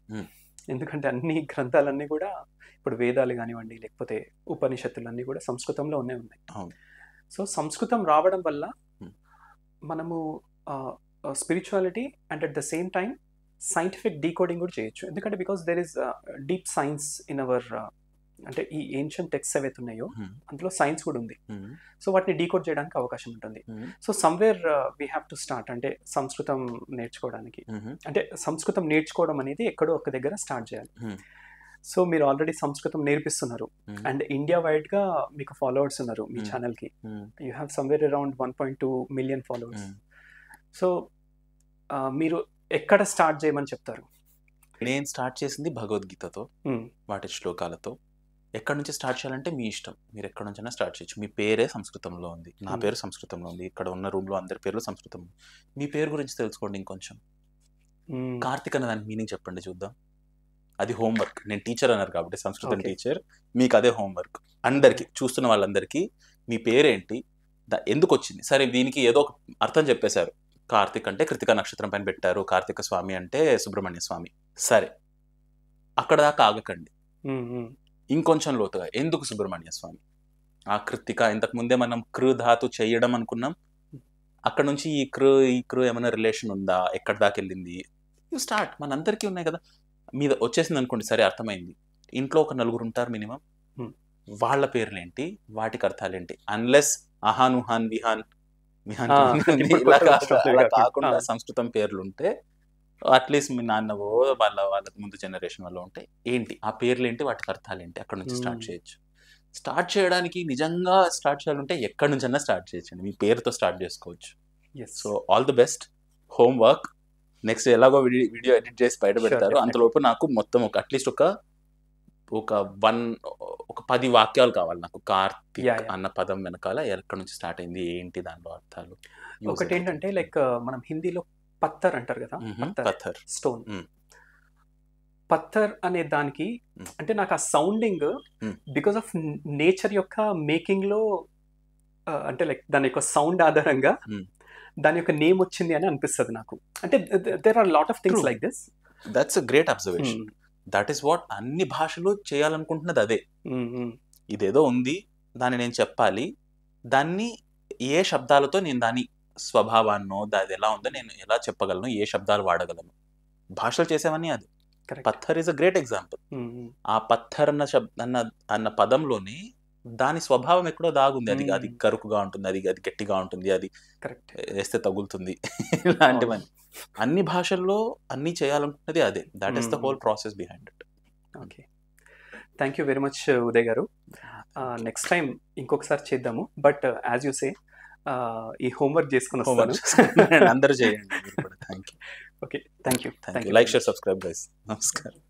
ఎందుకంటే అన్ని గ్రంథాలన్నీ కూడా ఇప్పుడు వేదాలు కానివ్వండి, లేకపోతే ఉపనిషత్తులన్నీ కూడా సంస్కృతంలో ఉన్నాయి. సో సంస్కృతం రావడం వల్ల మనము spirituality and at the same time scientific decoding కూడా చేయొచ్చు. ఎందుకంటే because there is deep science in our, అంటే ఈ ఏన్షియంట్ టెక్స్ట్ ఏవైతే ఉన్నాయో అందులో సైన్స్ కూడా ఉంది. సో వాటిని డీకోడ్ చేయడానికి అవకాశం ఉంటుంది. So somewhere we have to start, అంటే సంస్కృతం నేర్చుకోవడానికి, అంటే సంస్కృతం నేర్చుకోవడం అనేది ఎక్కడో ఒక దగ్గర స్టార్ట్ చేయాలి. సో మీరు ఆల్రెడీ సంస్కృతం నేర్పిస్తున్నారు అండ్ ఇండియా వైడ్ గా మీకు ఫాలోవర్స్ ఉన్నారు మీ ఛానల్ కి. You have somewhere around 1.2 million followers. So మీరు ఎక్కడ స్టార్ట్ చేయమని చెప్తారు? నేను స్టార్ట్ చేసింది భగవద్గీతతో, వాటి శ్లోకాలతో. ఎక్కడి నుంచి స్టార్ట్ చేయాలంటే మీ ఇష్టం, మీరు ఎక్కడి నుంచైనా స్టార్ట్ చేయొచ్చు. మీ పేరే సంస్కృతంలో ఉంది, నా పేరు సంస్కృతంలో ఉంది, ఇక్కడ ఉన్న రూమ్లో అందరి పేర్లు సంస్కృతం. మీ పేరు గురించి తెలుసుకోండి ఇంకొంచెం. కార్తిక్ అన్న దానికి మీనింగ్ చెప్పండి చూద్దాం. అది హోంవర్క్. నేను టీచర్ అన్నారు కాబట్టి సంస్కృతం టీచర్, మీకు అదే హోంవర్క్. అందరికి, చూస్తున్న వాళ్ళందరికీ మీ పేరేంటి, ఎందుకు వచ్చింది, సరే దీనికి ఏదో ఒక అర్థం చెప్పేశారు. కార్తిక్ అంటే కృతికా నక్షత్రం పైన పెట్టారు, కార్తిక స్వామి అంటే సుబ్రహ్మణ్య స్వామి, సరే అక్కడ దాకా ఆగకండి. ఇంకొంచెం లోతుగా, ఎందుకు సుబ్రహ్మణ్య స్వామి, ఆ కృతిక ఇంతకు ముందే మనం కృ ధాతు చేయడం అనుకున్నాం, అక్కడ నుంచి ఈ కృ ఏమైనా రిలేషన్ ఉందా, ఎక్కడ దాకా వెళ్ళింది, యూ స్టార్ట్. మనందరికీ ఉన్నాయి కదా, మీద వచ్చేసింది అనుకోండి, సరే అర్థమైంది. ఇంట్లో ఒక 4 ఉంటారు మినిమం, వాళ్ళ పేర్లేంటి, వాటికి అర్థాలేంటి, అన్లెస్ అహాన్ ఉహాన్ విహాన్ విహాన్ అలా కాకుండా సంస్కృతం పేర్లు ఉంటే, అట్లీస్ట్ మీ నాన్నవో వాళ్ళ ముందు జనరేషన్ వల్ల ఉంటే ఏంటి ఆ పేర్లు ఏంటి, వాటికి అర్థాలు ఏంటి, అక్కడ నుంచి స్టార్ట్ చేయొచ్చు. స్టార్ట్ చేయడానికి నిజంగా స్టార్ట్ చేయాలంటే ఎక్కడి నుంచైనా స్టార్ట్ చేయొచ్చండి, మీ పేరుతో స్టార్ట్ చేసుకోవచ్చు. So all the best, homework. Next ఎలాగో వీడియో ఎడిట్ చేసి బయట పెడతారు, అంతలోపు నాకు మొత్తం అట్లీస్ట్ ఒక 10 వాక్యాలు కావాలి నాకు. కార్తిక్ అన్న పదం వెనకాల ఎక్కడి నుంచి స్టార్ట్ అయింది, ఏంటి దానిలో అర్థాలు. ఒకటి ఏంటంటే లైక్ మనం హిందీలో పత్తర్ అంటారు కదా, పత్తర్ స్టోన్. పత్తర్ అనే దానికి అంటే నాకు ఆ సౌండింగ్ బికాస్ ఆఫ్ నేచర్ యొక్క మేకింగ్ లో, అంటే లైక్ దాని యొక్క సౌండ్ ఆధారంగా దాని యొక్క నేమ్ వచ్చింది అని అనిపిస్తుంది నాకు. అంటే there are lot of things like this. That's a great observation. That is what అన్ని భాషలు చేయాలనుకుంటున్నది అదే. ఇదేదో ఉంది, దాన్ని నేను చెప్పాలి, దాన్ని ఏ శబ్దాలతో నేను దాని స్వభావాన్నో దాది ఎలా ఉందో నేను ఎలా చెప్పగలను, ఏ శబ్దాలు వాడగలను, భాషలు చేసేవన్నీ అది. పత్థర్ ఈజ్ అ గ్రేట్ ఎగ్జాంపుల్. ఆ పత్థర్ అన్న పదంలోనే దాని స్వభావం ఎక్కడో దాగుంది. అది అది మ్మ్. కరుకుగా ఉంటుంది, అది అది గట్టిగా ఉంటుంది, అది కరెక్ట్. వేస్తే తగులుతుంది ఇలాంటివన్నీ. అన్ని భాషల్లో అన్నీ చేయాలనుకున్నది అదే. That is the whole process behind it. Okay, thank you very much Uday garu. Next time ఇంకొకసారి చేద్దాము, బట్ యాజ్ యూ సే ఈ హోంవర్క్ చేసుకుని వస్తాను. అందరూ చేయండి మీరు కూడా. Thank you. Okay, thank you. Like, share, subscribe guys. నమస్కారం.